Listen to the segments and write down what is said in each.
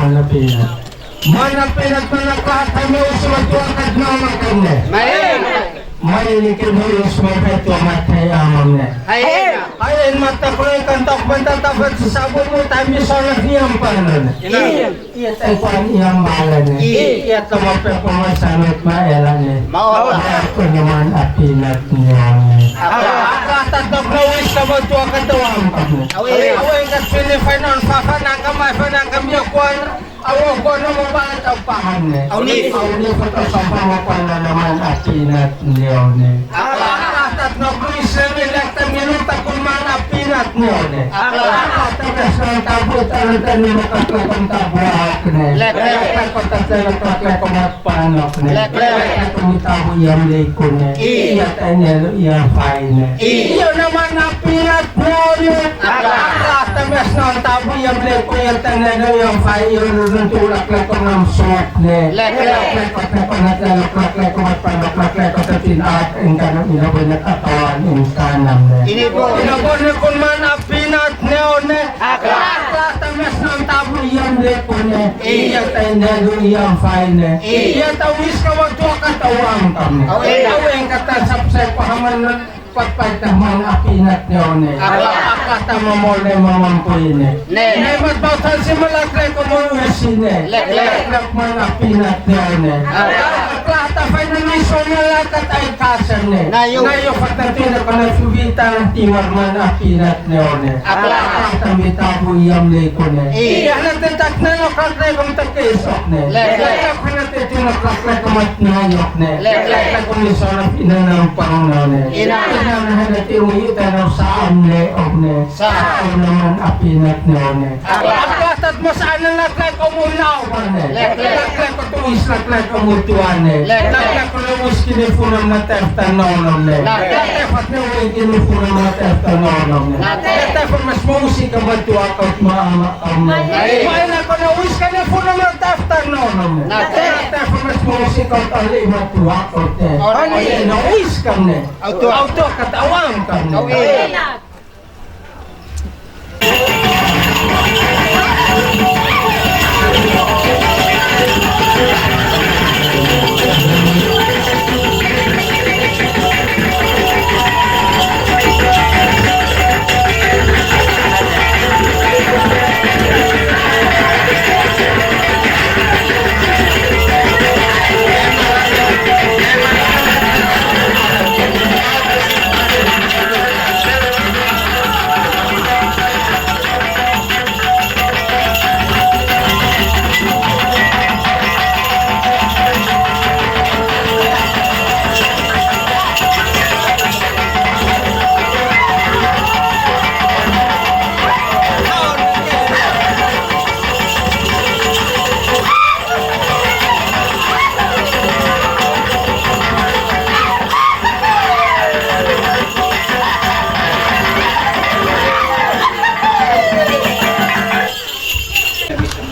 mana pinat lahat ay may usulat-uakad na makanne. May kinuyos may peto matay amam ne. Ayin matakulay kantok bantatapad sa sabon mo tayo misolat niyang panon. Iya tayo pa niyang mahalan ne. Iya tumapay pumasanot maelan ne. Ako naman apinat niyang ne. Tatok na wis na magtuakad tawang pag ne. Awin kat pinifay noon papanangkamay panangkamyakuan. Awo ko na mabahat ang pahan ne. Awni ko to sa pangakuan na naman apinat niyang ne. At no Krishna nilakta minuta kung mana pinat niyo ne. Tapos ng tabot ang tani makakakang tabuak ne. Lekak ko tatay kakak ko matpanok ne. Lekak ko mitabo yung leko ne. Iya tayo iya fay ne. Iyo naman na pinat niyo ne. Tapos ng tabo yung leko yung tayo yung fay yung tulak ko ng sok ne. Lekak ko natay ko matpanok ko tatinat ang kanang inabunak atawan in kanam ne. Inabon kung man apinat neone. Akla tamas ng tabo yang lepo ne. Iya tayo yang fay ne. Iya tawis ka wag to katawang kam ne. Aweng katasapsay pahaman na patpagtaman apinat neone. Akla tamamole mamampuy ne. Nemat bautan si malaklay ko mo usin ne. Leklak man apinat neone. Akla tafay na miso na lakat ay kasan ne. Nayo pagtatin ako na subita ng tiwag man apinat neone. Akla tamitabo yung leko ne. Iya natin takna no kaklay kong takesok ne. Leklak ko natin tinaklaklay ko matnayok ne. Leklak ko miso na pinanang pangaw ne. Inanahan natin umita ng saan ne o ne. Saan naman apinat neone. Akla tat mo saan ang laklay ko munaw ne. Leklak ko tuwis laklay ko mutuan ne. Leklak ko lumus kinifunam na tertanolom ne. Leklak na uwi kinifunam na tertanolom ne. Leklak ko mas mausik ang matuak at maamakam ne. Maila ko na uwis ka na funam na tertanolom ne. Leklak ko mas mausik ang tali matuak at ne. Ano yun? Uwis ka ne. Auto katawang ka ne.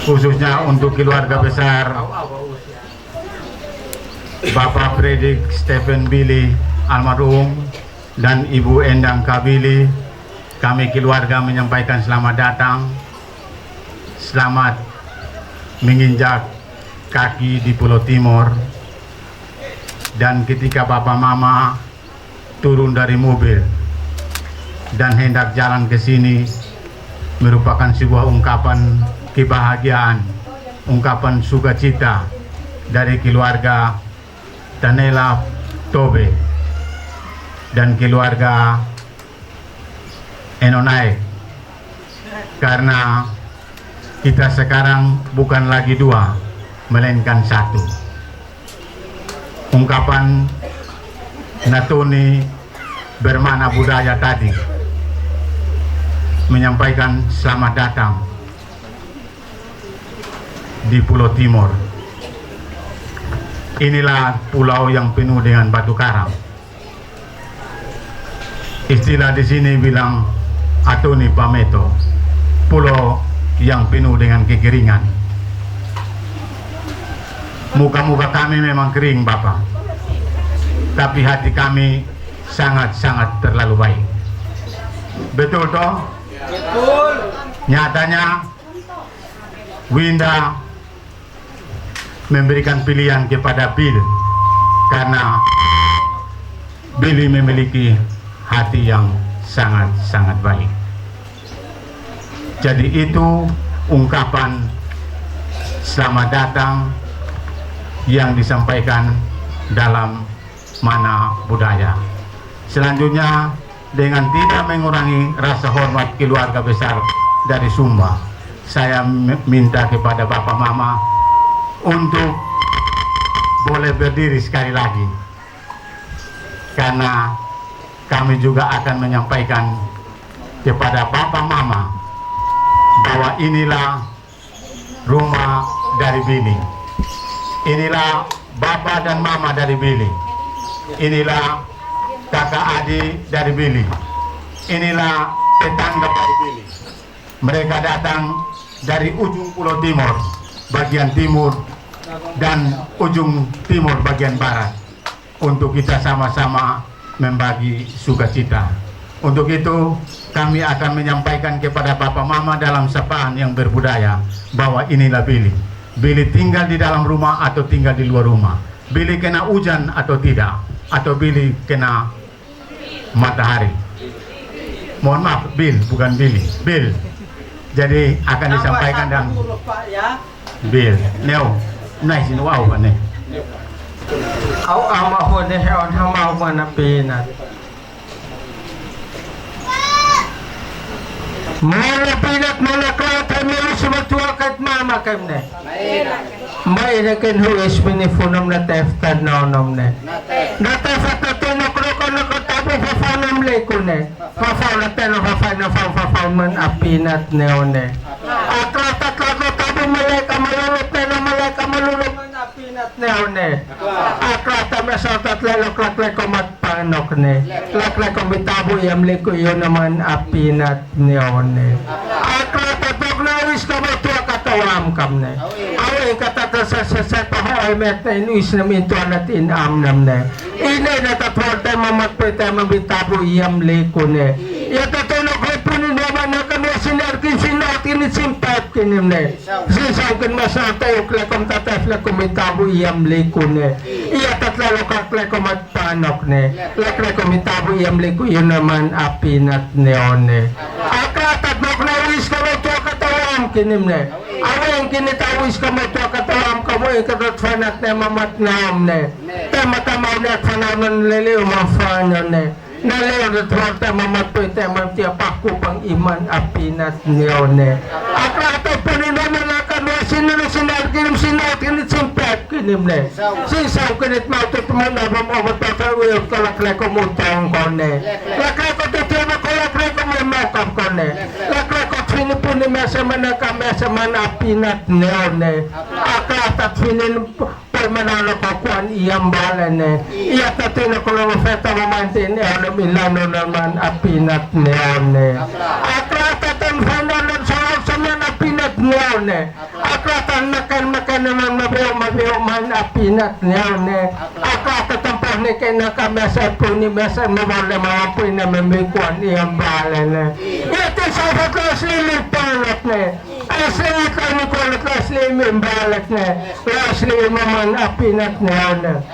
Khususnya untuk keluarga besar Bapak Fredrik Stephen Billy almarhum dan Ibu Endang Kabili, kami keluarga menyampaikan selamat datang, selamat menginjak kaki di Pulau Timor. Dan ketika Bapak Mama turun dari mobil dan hendak jalan ke sini, merupakan sebuah ungkapan kebahagiaan, ungkapan sukacita dari keluarga Tanela Tobe dan keluarga Enonai, karena kita sekarang bukan lagi dua, melainkan satu. Ungkapan Natuni bermakna budaya tadi menyampaikan selamat datang di Pulau Timor. Inilah pulau yang penuh dengan batu karang. Istilah di sini bilang Atoni Pameto, pulau yang penuh dengan kekeringan. Muka-muka kami memang kering, Bapak, tapi hati kami sangat-sangat terlalu baik. Betul toh? Betul. Nyatanya Winda memberikan pilihan kepada Bill karena Billy memiliki hati yang sangat-sangat baik. Jadi itu ungkapan selamat datang yang disampaikan dalam Mana Budaya. Selanjutnya, dengan tidak mengurangi rasa hormat keluarga besar dari Sumba, saya minta kepada Bapak Mama untuk boleh berdiri sekali lagi, karena kami juga akan menyampaikan kepada Bapak Mama bahwa inilah rumah dari Billy, inilah Bapak dan Mama dari Billy, inilah kakak adik dari Billy, inilah tetangga dari Billy. Mereka datang dari ujung Pulau Timur bagian timur dan ujung timur bagian barat untuk kita sama-sama membagi sukacita. Untuk itu kami akan menyampaikan kepada Bapak Mama dalam sapaan yang berbudaya bahwa inilah Billy. Billy tinggal di dalam rumah atau tinggal di luar rumah, Billy kena hujan atau tidak, atau Billy kena matahari. Mohon maaf, Bill, bukan Billy, Bill. Jadi akan disampaikan dan Bill, Neo, nice in wow kan nih. Au ama hode heon hamau mana pinat. Mana pinat mana kata milu sebetul kat mama kemne. Mai na ken huis mini funam na teftan na onom ne. Na teftan to na kroko na tabi fafanam lekune. Fafana teno fafana fafaman apinat ne one. Akrata kago tabi maleka malulot na maleka malulot na apinat ne one. Akrata mesotat lelok laklay ko matpanok ne. Laklay ko bitabu yam leko yun naman apinat ne one. Akrata tok na wis ka matua katawam kam ne. Awe katata sa pahoy met na inuis namin to natin amnam ne. Ine na tatwal tayo mamatpay tayo mabitabu yam leko ne. Iyatatulog ko punin naman na kami sinarkin simpat kinim ne. Sisawkin masatay uklakom tatafla kumitabu yam leko ne. Iyatatlalo kaklakom at panok ne. Laklakom itabu yam leko yun naman apinat ne one. Akatat mo knawis ka mo to katawam kinim ne. Awang kinitawis ka mo to katawam ka mo ikatot fanat ne mamatnaam ne. Tamatamaw ne at fanaman liliw mafanyo ne. Naleo na tuwalta mamatpoy tayo mamtiya pakupang iman apinat niyone. Akrato puninaman na kanwa sinunod sinarkinim sinarkinit simpet kinim ne. Sisaw kinit mautot mo na bamabot patawiyot kalaklay ko mutang ko ne. Laklay ko tutima ko laklay ko may makam ko ne. Laklay ko pinipuni mesa man na kamesa man apinat niyone. Akratat pinin manalo ko kuan iyang balan ne. Iya tatino ko lang feta mamantin ano milano naman apinat ne. Akratan fananon sa man apinat ne. Akratan makan naman mabiyo man apinat ne. Akratan pahne kay nakamesa po ni mesa mawala mga po na mamikuan iyang balan ne. Ito sa faklas lilipanat ne. Asli kami ko asli membalak ne. Asli maman apinat ne ana.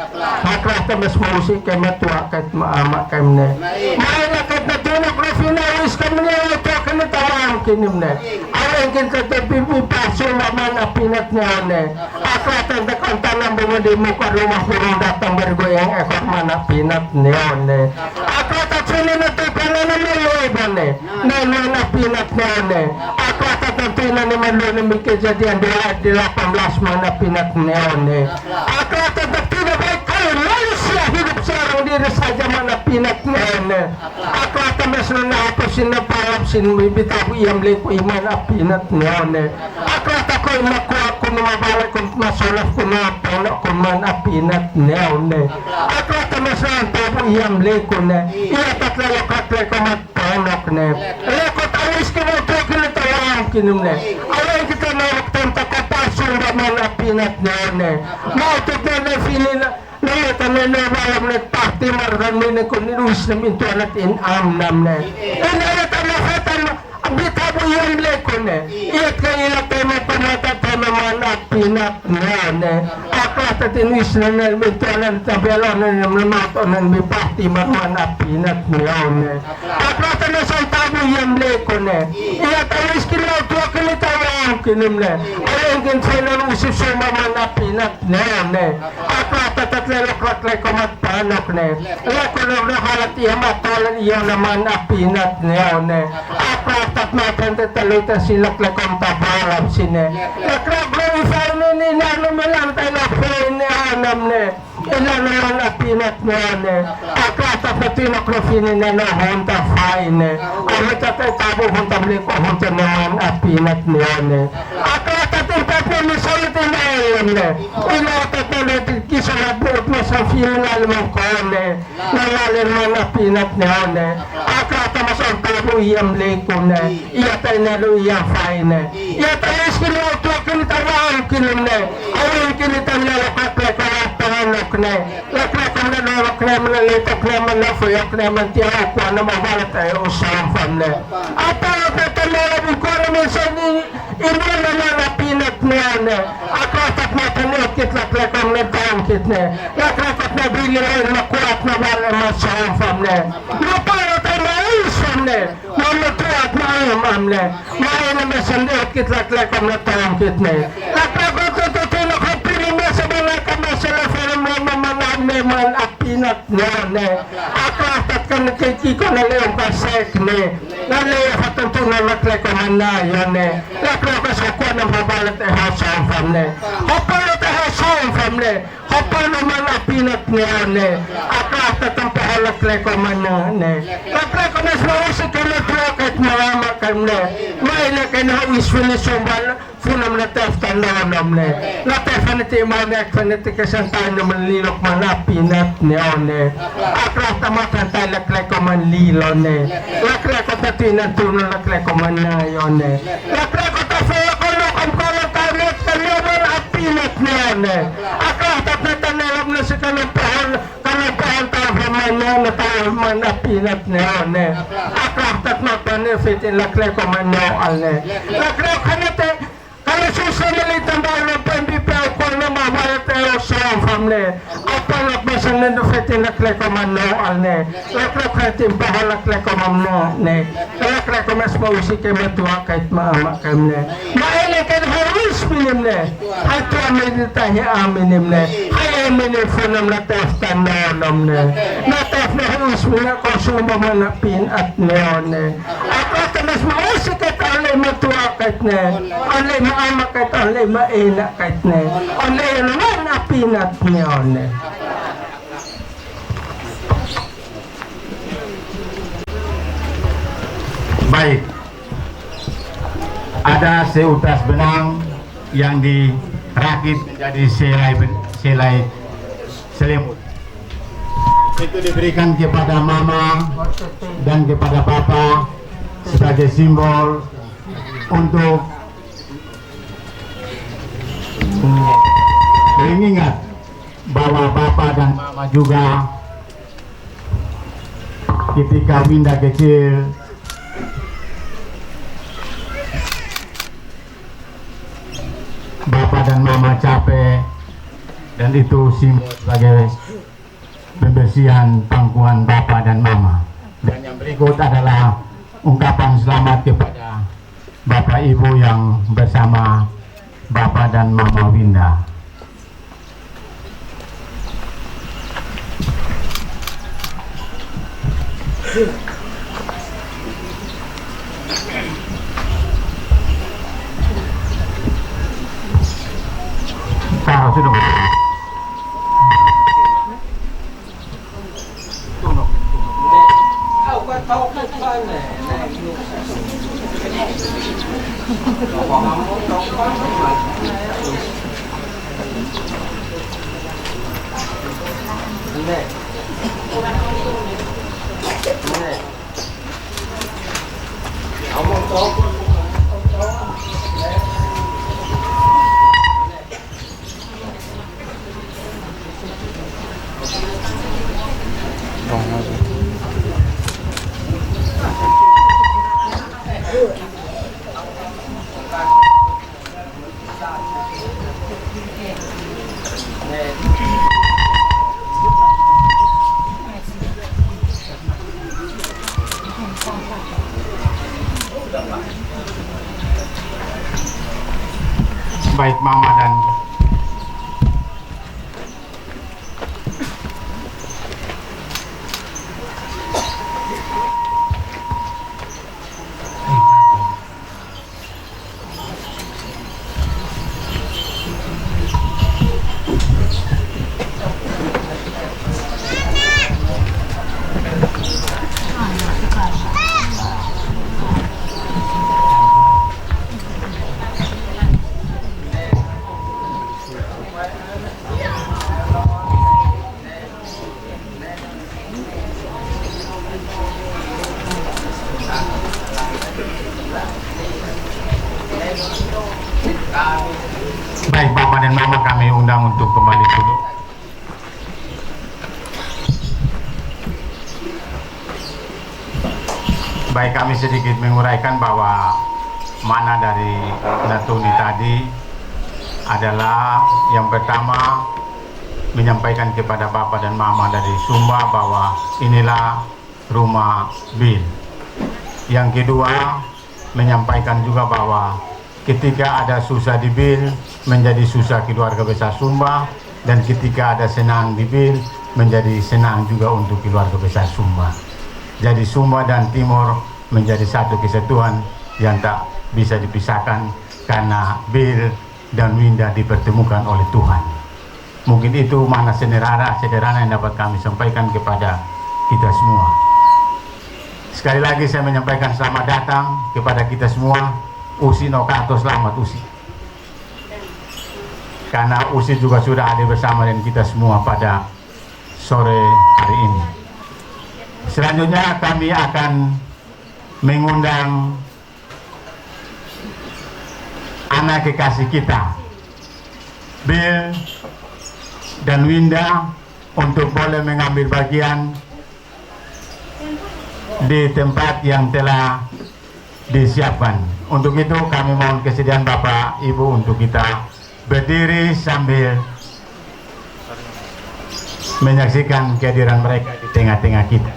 Hakrata mas musik kay matua kat maama kam ne. Maila kat na tunok na finalis kam ne ito kan tawang kinim ne. Awen kin sa tepipi paso maman apinat ne ana. Hakrata da kantanan bumudi mo ka rumah kurang datang bergoyang ekor man apinat ne ana. Hakrata sini na tepana na meloy ne. Na apinat ne ana. Hakrata tantina ni malone mi kejadian 18 mana pinat neone. Akrata tantina baik kalau manusia hidup seorang diri saja mana pinat neone. Akrata mesna na ako sinaparap sinbitabu iyam leko iman apinat neone. Akrata ko makuha ko numabala ko masulaf ko na pano ko man apinat neone. Akrata mesna tabu iyam leko ne. Iya tatlalo katle ko matpanok ne. Leko tawis ko mo kinum ne. Away kita nawaktan takapasong raman apinat ne. Mautot na fili na nayatan na malam na pati marran mo na kung niluis na minto natin amnam ne. Nayatan na fatan bitabu yang lekone iat kanila tema panata tema manak pinak ne akla tatin islanal mitalan tabelan mematon mipati manak pinak ne akla tatin sa tabu yang lekone iat alis kilo tua kinita yang kinimne ayang kinsenan usip suma manak pinak ne akla tatin lakla komat panak ne lakon na halat iya matalan iya naman apinat ne akla tat matan taluta silak lakon tabaram sine akla glorify ni nalo melang tayo ne anam ne ila naman apinat ne akla tat natinok na fini na honta fine ano tatay tabo honta mliko honta naman apinat ne akla tatin tapon ni solitin ne ila tat natin kisalat buot na sa final mo kone nalalin mo na pinat ne akla tamas ang tabo iyam leko ne iyatay nalo iyam fine iyatay iskilo ito kinitawaan kinine ayun kinitan lalakak lakalat panganok ne lakakam na lalak ne manalitak ne manafuyak ne mantiyak ko na mawalat tayo usang famne at ang tatalabog ko naman sa ino na pinat ne akla tat matanot kitlak ne tangkit ne lakakak na bilin na kuat na wala masang famne lupara tayo mais famne mamatuat na ayam amne maya na masandot kitlak na tangkit ne lakakak tututin ako pinime sa mga kamasala film na mamangan man apinat ne akla tat ka nakikiko na leong kasek ne nalaya katuntung na lakleko na yan ne lakleko sa kuwan ng babalat ay hasang famne hopalo tayo hasang famne hopalo naman apinat ne akla tat ang pahalakleko man ne lakleko na sa usik ka na troket marama ne maila ka na iswili sumbal funam na teftan na ne latefan iti imanek faniti kasantahan na manlilok man apinat ne akla tamatan tayo lakleko man lilo ne lakleko tatinan tunan lakleko man na yon ne lakleko tafaya ko lokam ko lang tayo kanyaman apinat ne akla tatatan alam na sa kanapahan tayo man tayo man apinat ne akla tatatan fitin lakleko man ne lakleko kanate kaya susanalitan ba ng pambipaw ko na mawala tayo sa family apanak ba sa nandufitin lakleko man ne lakleko katin bahalakleko man ne lakleko mas mausi kay matuwa kahit maama kam ne maile kay haris minim ne ay tuamin tayo aminim ne ay aminim funam na teftan na ne natef na haris minim konsumo man na pinat ne ako mas mausi kay alay matuwa kahit ne alay maama kahit alay maina kahit ne alay naman apinat ne Baik, ada seutas benang yang dirakit menjadi selai selimut. Itu diberikan kepada mama dan kepada papa sebagai simbol untuk mengingat bahwa papa dan mama juga ketika Winda kecil Bapak dan Mama capek, dan itu simbol sebagai pembersihan pangkuan Bapak dan Mama. Dan yang berikut adalah ungkapan selamat kepada Bapak Ibu yang bersama Bapak dan Mama Winda. Sudah. Good. Baik Mama dan baik Papa dan Mama kami undang untuk kembali duduk. Baik, kami sedikit menguraikan bahwa mana dari Natuni tadi adalah yang pertama menyampaikan kepada Bapak dan Mama dari Sumba bahwa inilah rumah Bill. Yang kedua menyampaikan juga bahwa ketika ada susah di Bill menjadi susah keluarga besar Sumba, dan ketika ada senang di Bill menjadi senang juga untuk keluarga besar Sumba. Jadi Sumba dan Timur menjadi satu kesatuan yang tak bisa dipisahkan karena Bill dan Winda dipertemukan oleh Tuhan. Mungkin itu mana sederhana yang dapat kami sampaikan kepada kita semua. Sekali lagi saya menyampaikan selamat datang kepada kita semua. Usi Nokato, selamat Usi. Karena Usi juga sudah ada bersama dengan kita semua pada sore hari ini. Selanjutnya kami akan mengundang anak kekasih kita, Bill dan Winda, untuk boleh mengambil bagian di tempat yang telah disiapkan. Untuk itu kami mohon kesediaan Bapak Ibu untuk kita berdiri sambil menyaksikan kehadiran mereka di tengah-tengah kita.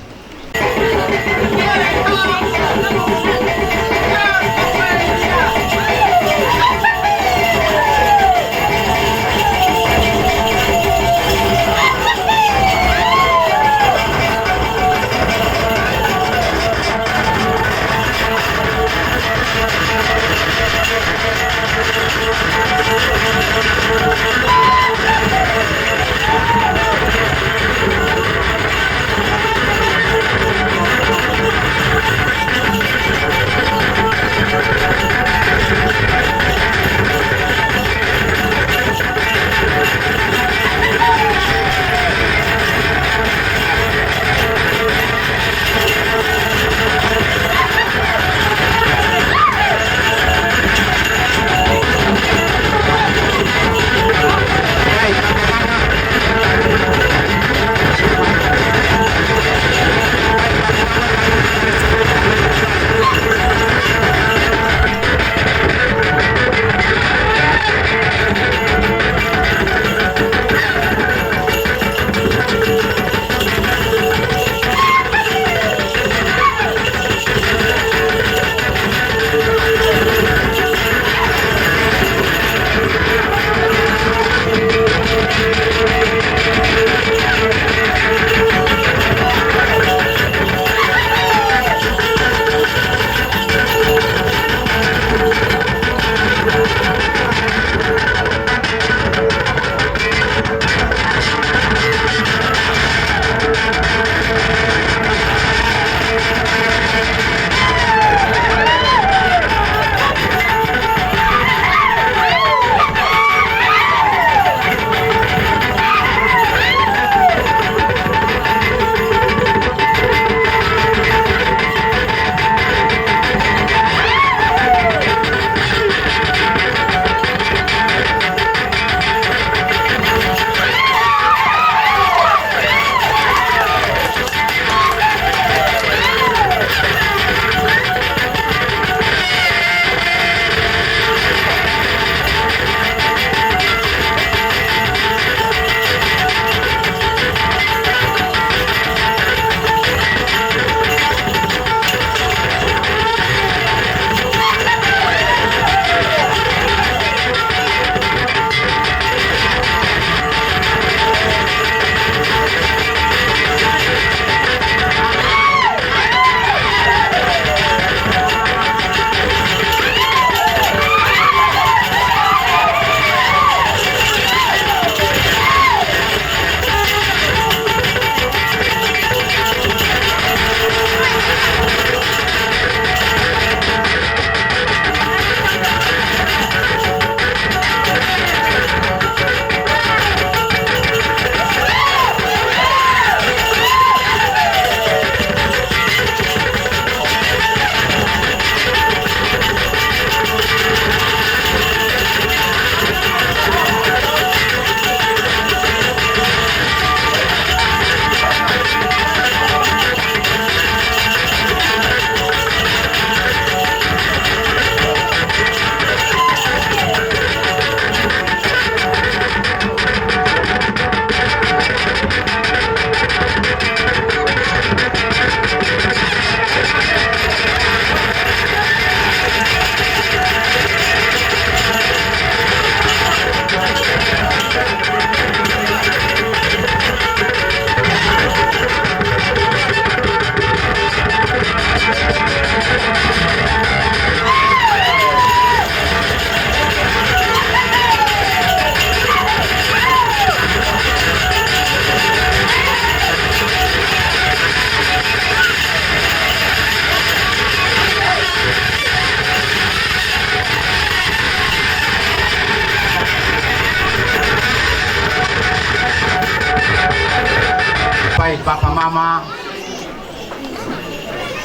Bapak Mama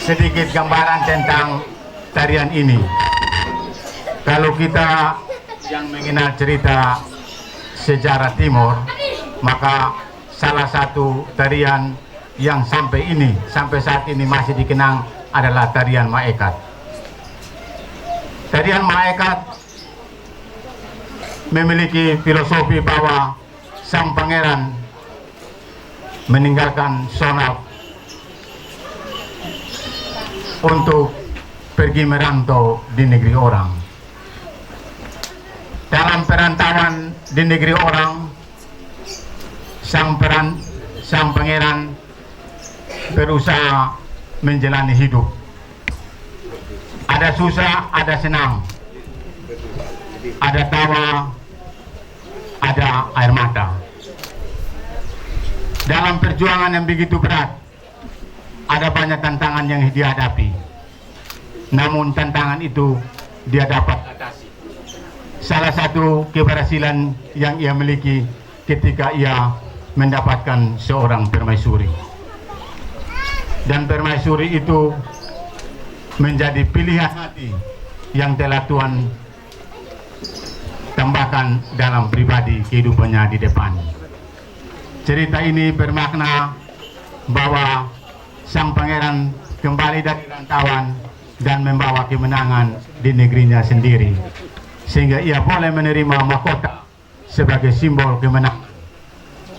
sedikit gambaran tentang tarian ini. Kalau kita yang mengenal cerita sejarah Timur, maka salah satu tarian yang sampai saat ini masih dikenang adalah tarian Maekat. Tarian Maekat memiliki filosofi bahwa sang pangeran meninggalkan Sonab untuk pergi merantau di negeri orang. Dalam perantauan di negeri orang, sang pangeran berusaha menjalani hidup. Ada susah, ada senang, ada tawa, ada air mata. Dalam perjuangan yang begitu berat, ada banyak tantangan yang dihadapi. Namun tantangan itu dia dapat atasi. Salah satu keberhasilan yang ia miliki ketika ia mendapatkan seorang permaisuri. Dan permaisuri itu menjadi pilihan hati yang telah Tuhan tambahkan dalam pribadi kehidupannya di depan. Cerita ini bermakna bahwa sang pangeran kembali dari rantauan dan membawa kemenangan di negerinya sendiri, sehingga ia boleh menerima mahkota sebagai simbol kemenangan.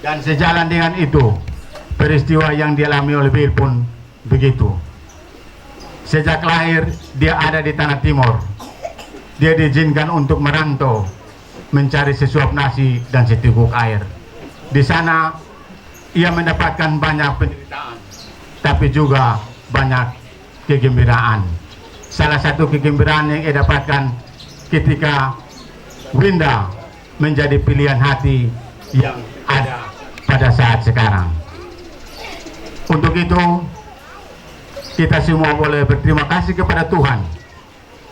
Dan sejalan dengan itu, peristiwa yang dialami oleh Bill pun begitu. Sejak lahir dia ada di tanah Timur. Dia diizinkan untuk merantau, mencari sesuap nasi dan seteguk air. Di sana ia mendapatkan banyak penderitaan, tapi juga banyak kegembiraan. Salah satu kegembiraan yang ia dapatkan ketika Winda menjadi pilihan hati yang ada pada saat sekarang. Untuk itu, kita semua boleh berterima kasih kepada Tuhan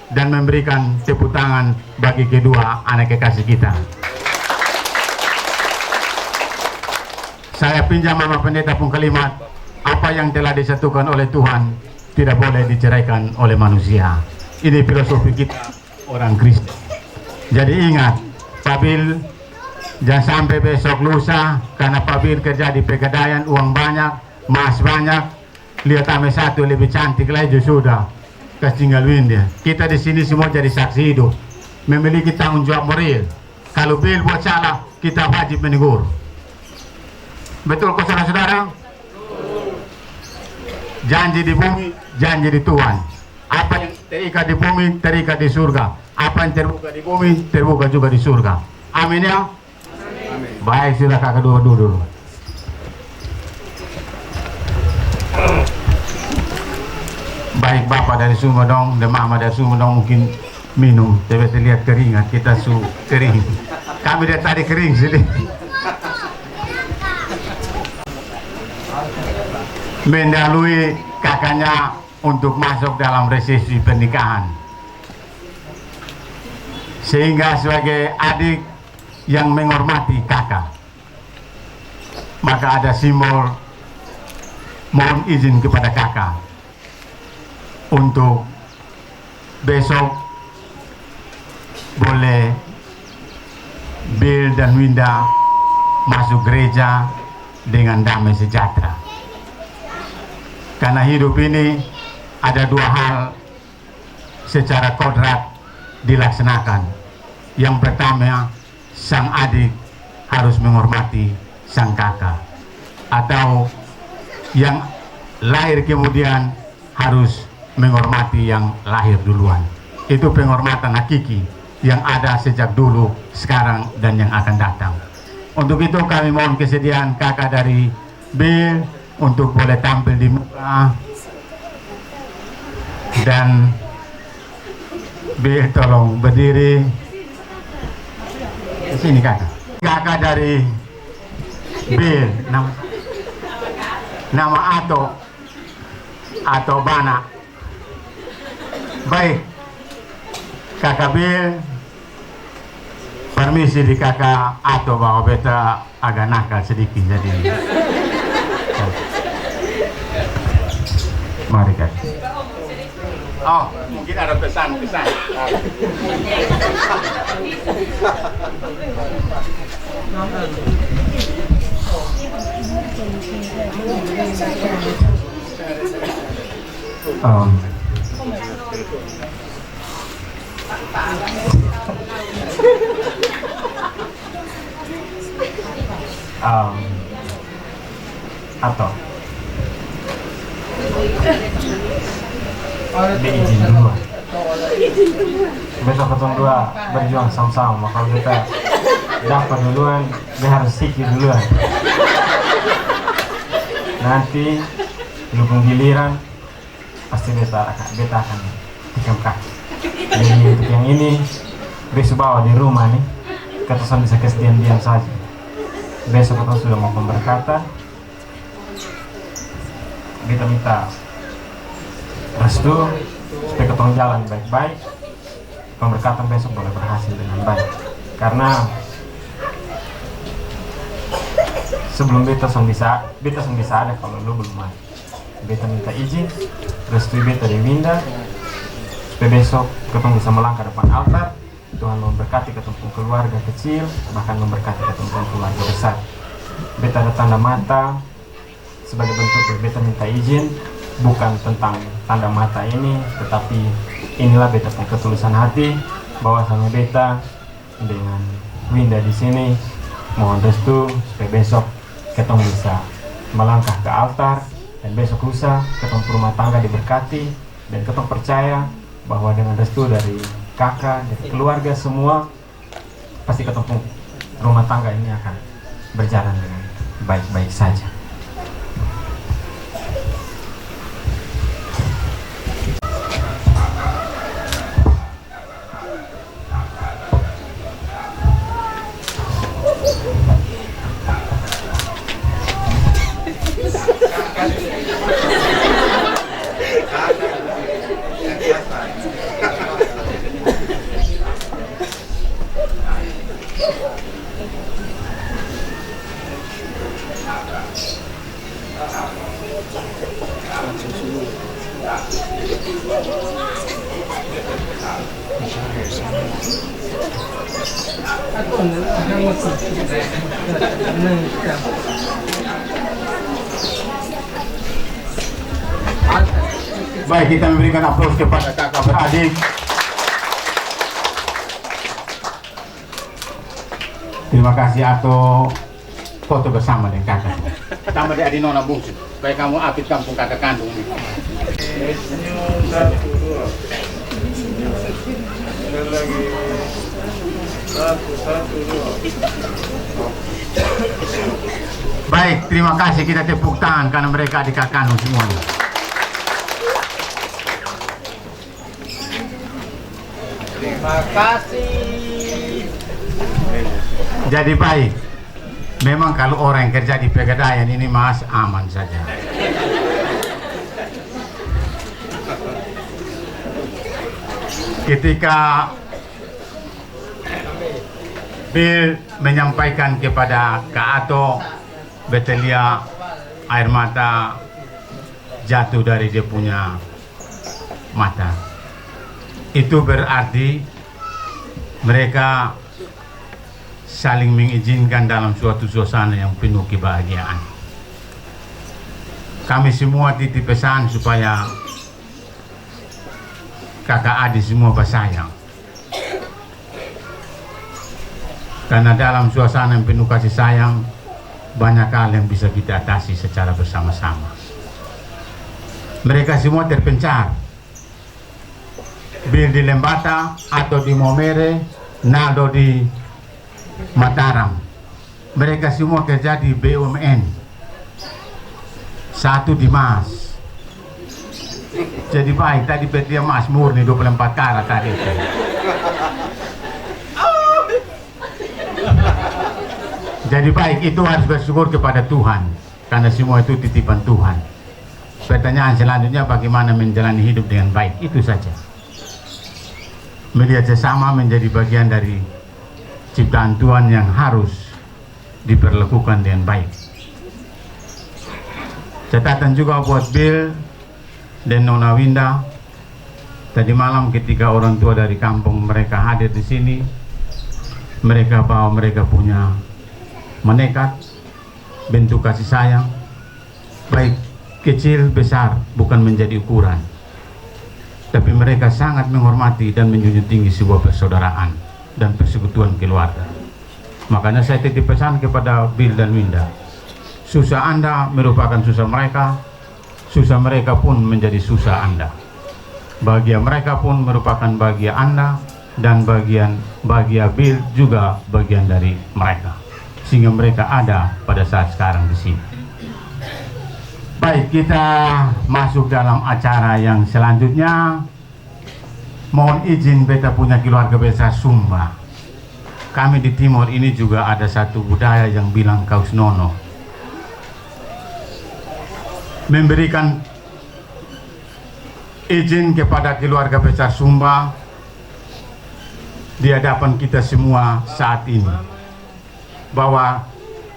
dan memberikan tepuk tangan bagi kedua anak kekasih kita. Saya pinjam Mama Pendeta pun kalimat, apa yang telah disatukan oleh Tuhan tidak boleh diceraikan oleh manusia. Ini filosofi kita orang Kristen. Jadi ingat, Pak Bill, jangan sampai besok lusa karena Pak Bill kerja di Pegadaian, uang banyak, emas banyak, lihat ame satu lebih cantik lagi sudah, tinggal Winda. Kita di sini semua jadi saksi hidup, memiliki tanggung jawab moral. Kalau Bill buat salah, kita wajib menegur. Betul kok saudara-saudara? Janji di bumi, janji di Tuhan. Apa yang terikat di bumi, terikat di surga. Apa yang terbuka di bumi, terbuka juga di surga. Amin ya? Amin. Baik, sila kakak dulu. Baik, Bapak dari Sumedang dan Mama dari Sumedang mungkin minum. Tapi saya lihat keringat, kita kering. Kami dari tadi kering sedikit. Mendahului kakaknya untuk masuk dalam resepsi pernikahan, sehingga sebagai adik yang menghormati kakak, maka ada simbol mohon izin kepada kakak untuk besok boleh Bill dan Winda masuk gereja dengan damai sejahtera. Karena hidup ini ada dua hal secara kodrat dilaksanakan. Yang pertama, sang adik harus menghormati sang kakak, atau yang lahir kemudian harus menghormati yang lahir duluan. Itu penghormatan hakiki yang ada sejak dulu, sekarang, dan yang akan datang. Untuk itu kami mohon kesediaan kakak dari Bill untuk boleh tampil di muka, dan Bill tolong berdiri di sini kakak. Kakak dari Bill, nama atau Bana. Baik, kakak Bill, permisi di kakak atau bahwa beta agak nakal sedikit jadi. Mari Kak. Oh, mungkin ada pesan-pesan. Atau diizin dulu. Besok ketemu dua berjuang sama-sama. Kalau kita dapat duluan, dia harus sikir duluan. Nanti lubung giliran pasti beta akan tikam kaki. Jadi untuk yang ini besok bawa di rumah nih, kita bisa kesedihan-dian saja. Besok kita sudah mau pemberkatan, kita minta restu supaya kita jalan baik-baik. Pemberkatan besok boleh berhasil dengan baik, karena sebelum beta bisa ada kalau lu belum ada. Beta minta izin, restu beta di Winda supaya besok kita bisa melangkah depan altar. Tuhan memberkati ketemu keluarga kecil, bahkan memberkati ketemu keluarga besar. Beta ada tanda mata sebagai bentuk beta minta izin, bukan tentang tanda mata ini, tetapi inilah beta punya ketulusan hati bahwasanya beta dengan Winda di sini mohon restu supaya besok ketemu bisa melangkah ke altar, dan besok lusa ketemu rumah tangga diberkati, dan ketemu percaya bahwa dengan restu dari kakak, dari keluarga semua, pasti ketemu rumah tangga ini akan berjalan dengan baik-baik saja. Baik, kita memberikan aplaus kepada kakak beradik. Terima kasih atau foto bersama dengan kakak. Tambah di Adi Nona bungsu. Baik kamu apit kampung kakak kandung ini. Baik, terima kasih, kita tepuk tangan karena mereka adik kakak kandung semuanya. Terima kasih. Jadi baik, memang kalau orang yang kerja di Pegadaian ini mas aman saja. Ketika Bill menyampaikan kepada Kak Ato, Betelia air mata jatuh dari dia punya mata. Itu berarti mereka saling mengizinkan dalam suatu suasana yang penuh kebahagiaan. Kami semua titip pesan supaya kakak adik semua bersayang. Karena dalam suasana yang penuh kasih sayang, banyak hal yang bisa kita atasi secara bersama-sama. Mereka semua terpencar. Bill di Lembata, atau di Momere, Naldo di Mataram. Mereka semua kerja di BUMN. Satu di Mas. Jadi baik, tadi dia Mas murni 24 karat tadi itu. Jadi baik, itu harus bersyukur kepada Tuhan, karena semua itu titipan Tuhan. Pertanyaan selanjutnya bagaimana menjalani hidup dengan baik, itu saja. Melihat sesama menjadi bagian dari ciptaan Tuhan yang harus diperlakukan dengan baik. Catatan juga buat Bill, dan Nona Winda. Tadi malam ketika orang tua dari kampung mereka hadir di sini, mereka bawa mereka punya menekat, bentuk kasih sayang, baik kecil besar bukan menjadi ukuran, tapi mereka sangat menghormati dan menjunjung tinggi sebuah persaudaraan dan persekutuan keluarga. Makanya saya titip pesan kepada Bill dan Winda, susah Anda merupakan susah mereka pun menjadi susah Anda. Bahagia mereka pun merupakan bahagia Anda, dan bahagia Bill juga bagian dari mereka, sehingga mereka ada pada saat sekarang di sini. Baik, kita masuk dalam acara yang selanjutnya. Mohon izin beta punya keluarga besar Sumba. Kami di Timur ini juga ada satu budaya yang bilang kaus nono, memberikan izin kepada keluarga besar Sumba di hadapan kita semua saat ini bahwa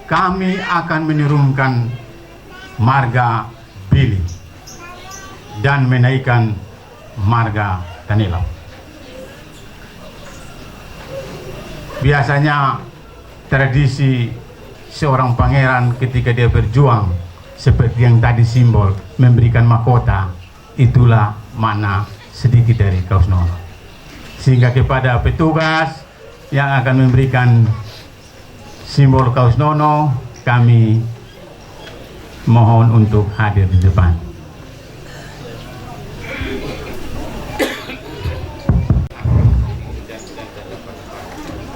kami akan menurunkan marga Billy dan menaikkan marga Tanilau. Biasanya tradisi seorang pangeran ketika dia berjuang seperti yang tadi simbol memberikan mahkota, itulah makna sedikit dari kaus nono. Sehingga kepada petugas yang akan memberikan simbol kaus nono, kami mohon untuk hadir di depan.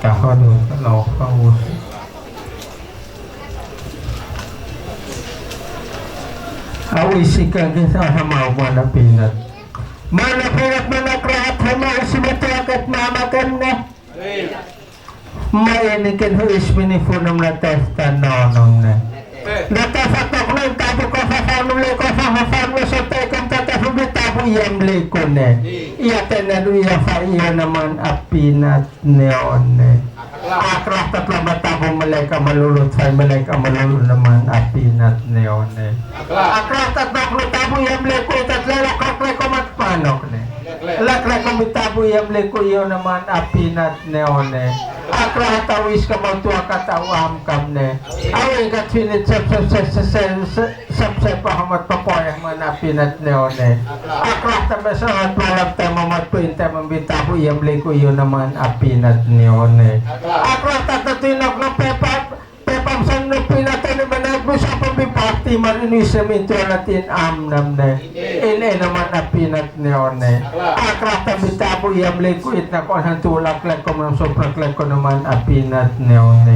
Kahadu kalau kau awisikan kita sama mana pinat mana kerahat sama simatakat mamakan na mainikin huis minifunum na testan nonong na natafatok na tapo ko fafanum le ko fafanum sa tekong tatafubit tapo iyam le ko na iyatan na luya fa iya naman apinat neon na akrah tatlo matabo malaika malulut fay malaika malulul naman apinat neon na akrah tatlo tabo iyam le ko tatlo lakrak le ko matpanok na lakrak ko mitabo iyam le ko iyo naman apinat neon na akrah tawis ka mautua katawam kam na awin kat finit sep pahamat papoyah man apinat neon na akrah tabasangat malap tayo mamatpuin tayo mambitabo iyam le ko iyo naman apinat neon na akrah tatatinok na pepam san no pinatan ni managbo sa pambipati marinis sa minto natin amnam na ine naman apinat neon na akrah tabitabo iyam le ko it na ko hantulak lang ko ng soplak lang ko naman apinat neon na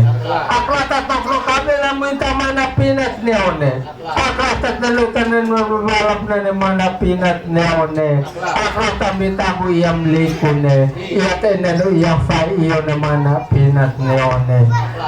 akrah tataklo kami naman taman apinat neon na akrah tatnalutan na mabalap na naman apinat neon na akrah tabitabo iyam le ko na iyatay na no iyang fay iyo naman apinat neon na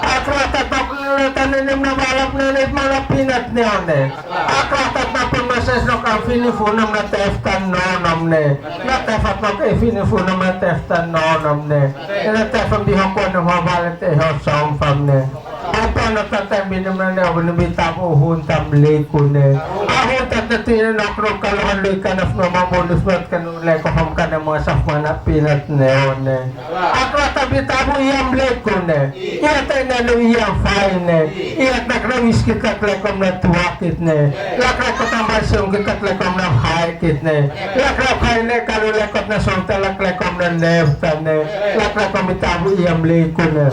akrah tataklo tananim na balap na malapinat neon na akrah tatnapin masas no ka finifunam na teftan nonom na natefat no ka finifunam na teftan nonom na natefam di hoko na mabalat hosong fam na apa natatambi naman na binibitapo huntam leko na ahon tatatinan akro kalahan loy kanaf na mabonus mat kanong leko ham ka na mga safman pinat neon na akrah tabitabo iyam leko na iyatay na no iyang fay na iyat nakrawis kitlakom na tuwakit na lakrak ko tambasyon kitlakom na haikit na lakrak kay na kalulekot na sulta laklakom na nefta na lakrak komitabo iyam leko na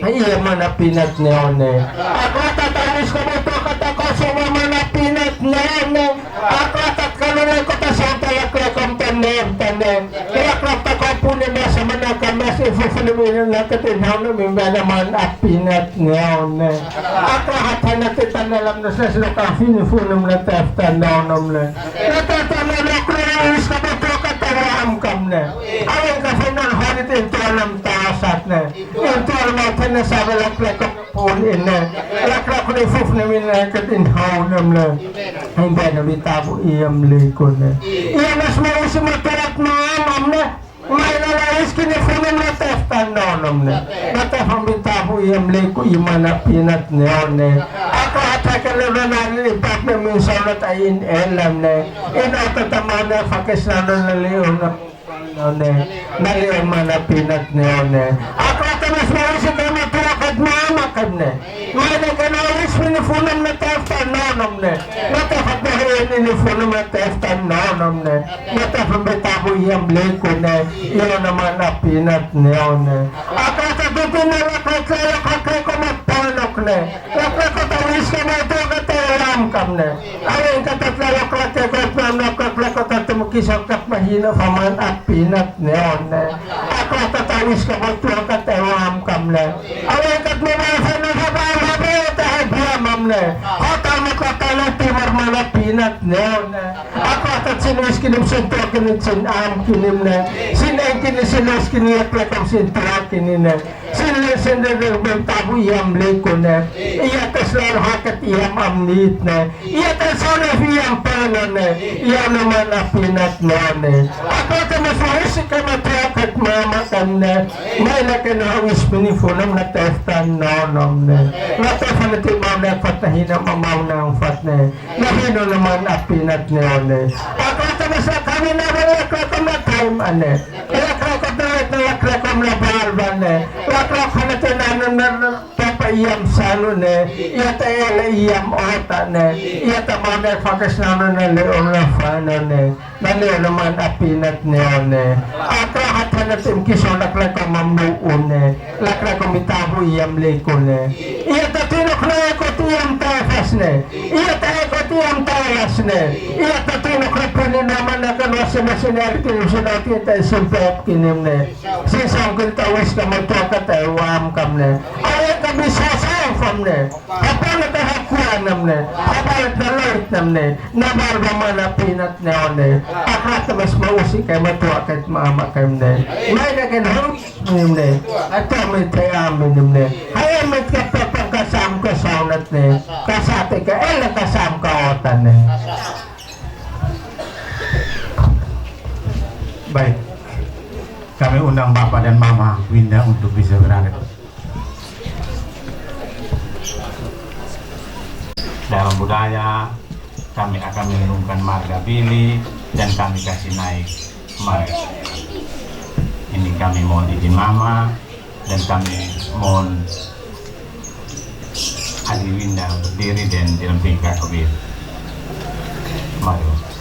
iyam man na pinat neon na ako tatanis ko mo ito katako suma man na pinat neon na ako tatkalulekot na sulta laklakom na nefta na lakrak takopunin na sa manakam na si Fufilimin na katinhaw na mimba naman at pinat neon na ako hatan na titanalam na sa silukang finifunum na teftan naonom na natatanong na kriyos ka ba ito katawam kam na awang ka sinan hanit ito alam taasat na ito alam natin na sa laklak ko punin na laklak ko na ifuf namin na katinhaw nam na hindi na bitabo iyam liko na iyan as mga sumatarat mga amam na may nalayas kinifunum na teftan naonom na natafang bitabo iyam liko imana pinat neon na ako Kakalanan impact na minsan na tayo elam na inatatamana na fakisnanon na leon na nalion man na pinat niyo na ako ito mas marisi kami tulakad mamakad na mana kanawis minifunam na teftan nanom na natafat na hayan minifunam na teftan nanom na natafat betabo iyang bleko na yun naman na pinat niyo na ako ito dito na lakay ko magpanok na lakay ko tawis ka na ito katayaram kam na ayun katatlalak ko tatumukisang mahina paman at pinat neon na ako tatawis ka mo tuwang katawam kam na away kat mabasa na sabaw tayo biyamam na o tama ko talang timar mga pinat neon na ako at sinuis kinim sintra kinim sinam kinim na sinay kinim sinuis kiniyak lakam sintra kinim na sinay tabu iyam leko na iyatas laro hakat iyam amnit na iyatas sonaf iyam pala na iyam naman na pinat neon na ako ito mas mahusik ka matyakat mamakan na may nakinawis minifunam na teftan nanom na natafan na timam na patahin ang mamaw na ang fat na nahino naman na pinat neon na ako ito mas na kami na laklakom na time ane laklakom na laklakom na balban na laklakom na tinanon na iyam salo na iyata iyala iyam ota na iyata mga fakas nanon na leon na fano na naliw naman apinat neon na ako hatanatim kiso laklako mamuun na laklako mitabo iyam leko na iyata tinukla ko tiyam tafas na iyata ko tiyam talas na iyata tinukla ko na naman na kanwasa na sinari kinim sinati tayo simpet kinim na sisang kultawis ka magtuwa ka tayo wam kam na ayat kami sasayang fam na kapalat na hakuan nam na kapalat na lort nam na nabalba man na pinat neon na akrat na mas mausik kay matuwa kahit maamakam na may naganahot nim na at kami tayo amin nim na hayamit ka papang kasam ka saunat na kasate ka kasam ka otan na Baik, kami undang Bapak dan Mama Winda untuk bisa berangkat. Dalam budaya, kami akan menurunkan marga Bili dan kami kasih naik marga. Ini kami mohon izin Mama dan kami mohon Adi Winda berdiri dan didampingi Kabir. Mari.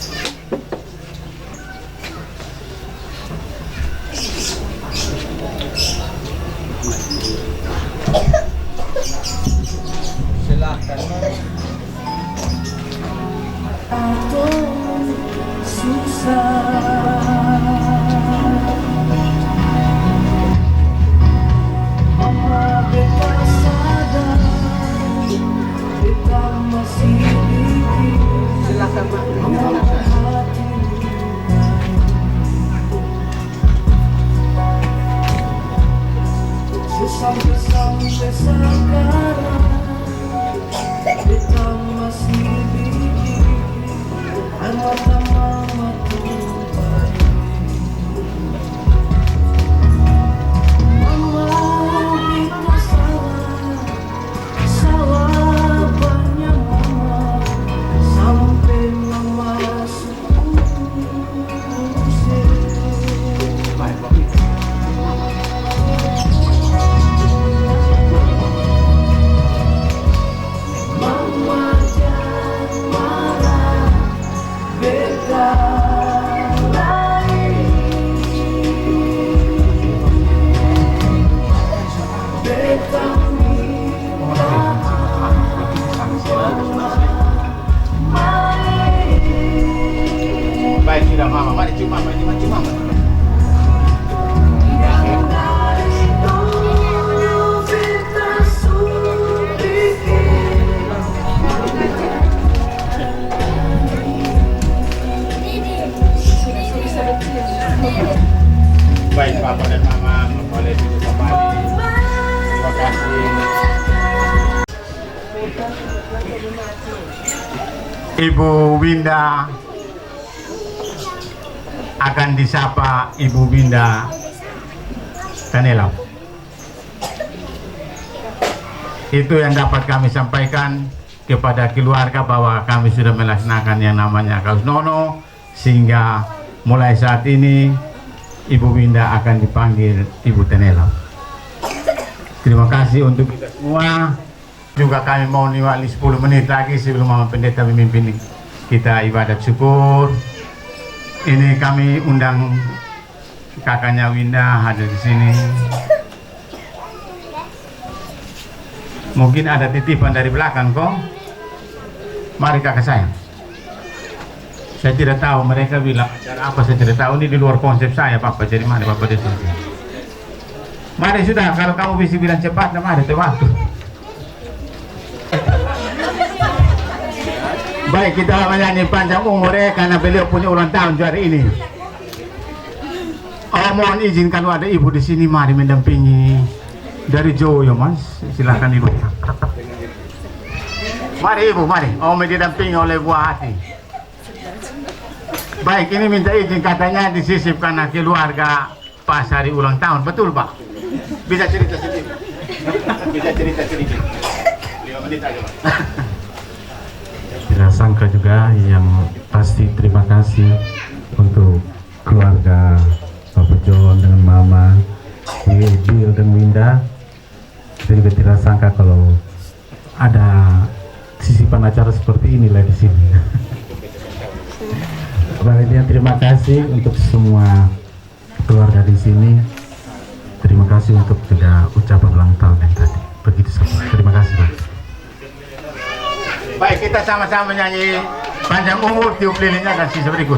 Baik Bapak dan Mama boleh duduk kembali. Terima kasih. Ibu Winda akan disapa Ibu Winda Kanelau. Itu yang dapat kami sampaikan. kepada keluarga bahwa kami sudah melaksanakan yang namanya Kaus Nono, sehingga mulai saat ini Ibu Winda akan dipanggil Ibu Tenela. Terima kasih untuk kita semua. Juga kami mau niwali 10 menit lagi sebelum Mama Pendeta memimpin kita ibadat syukur. Ini kami undang kakaknya Winda hadir di sini. Mungkin ada titipan dari belakang kok. Mari kakak saya. Saya tidak tahu, mereka bilang acara apa, saya tidak tahu, ini di luar konsep saya Bapak. Jadi mari Bapak di sini. Mari sudah, kalau kamu bisa bilang cepat, mari waktu. Baik, kita menyanyi panjang umur karena beliau punya ulang tahun hari ini. Oh, mohon izin kalau ada ibu di sini, mari mendampingi dari jauh ya Mas. Silakan ibu. Mari ibu, mari. Oh, didampingi oleh buah hati. Baik, ini minta izin katanya disisip karena keluarga pas hari ulang tahun, betul Pak? Bisa cerita sedikit? Bisa cerita sedikit? 5 menit aja Pak. Tidak sangka juga, yang pasti terima kasih untuk keluarga Bapak John dengan Mama, Bill dan Winda. Jadi tidak sangka kalau ada sisipan acara seperti inilah di sini. Baiknya terima kasih untuk semua keluarga di sini. Terima kasih untuk juga ucapan ulang tahun yang tadi. Begitu saja. Terima kasih Pak. Baik, kita sama-sama menyanyi panjang umur tiup lilinnya dan sisa berikut.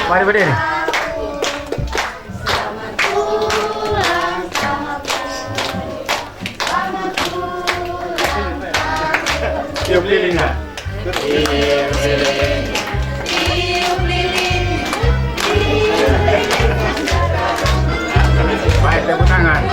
Mari berdiri. Tiup lilinnya. Baik, tepuk tangan.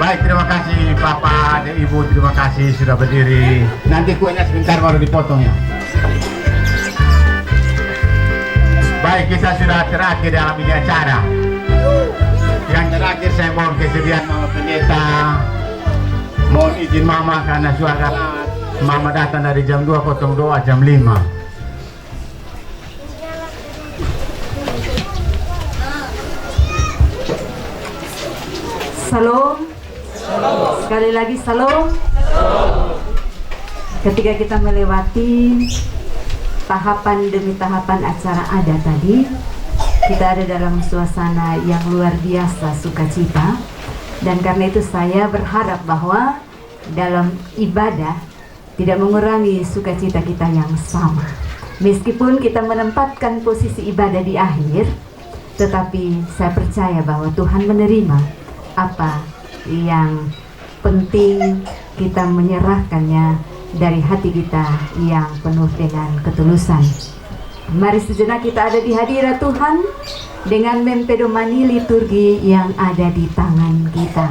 Baik, terima kasih Bapak dan Ibu, terima kasih sudah berdiri. Nanti kuenya sebentar baru dipotong ya. Baik, kita sudah terakhir dalam ini acara. Yang terakhir saya mohon kesediaan Mama Pendeta. Mohon izin Mama karena suara Mama datang dari jam 2 potong doa jam 5. Salam. Sekali lagi salam. Ketika kita melewati tahapan demi tahapan acara adat tadi, kita ada dalam suasana yang luar biasa sukacita. Dan karena itu saya berharap bahwa dalam ibadah tidak mengurangi sukacita kita yang sama. Meskipun kita menempatkan posisi ibadah di akhir, tetapi saya percaya bahwa Tuhan menerima apa yang penting, kita menyerahkannya dari hati kita yang penuh dengan ketulusan. Mari sejenak kita ada di hadirat Tuhan dengan mempedomani liturgi yang ada di tangan kita.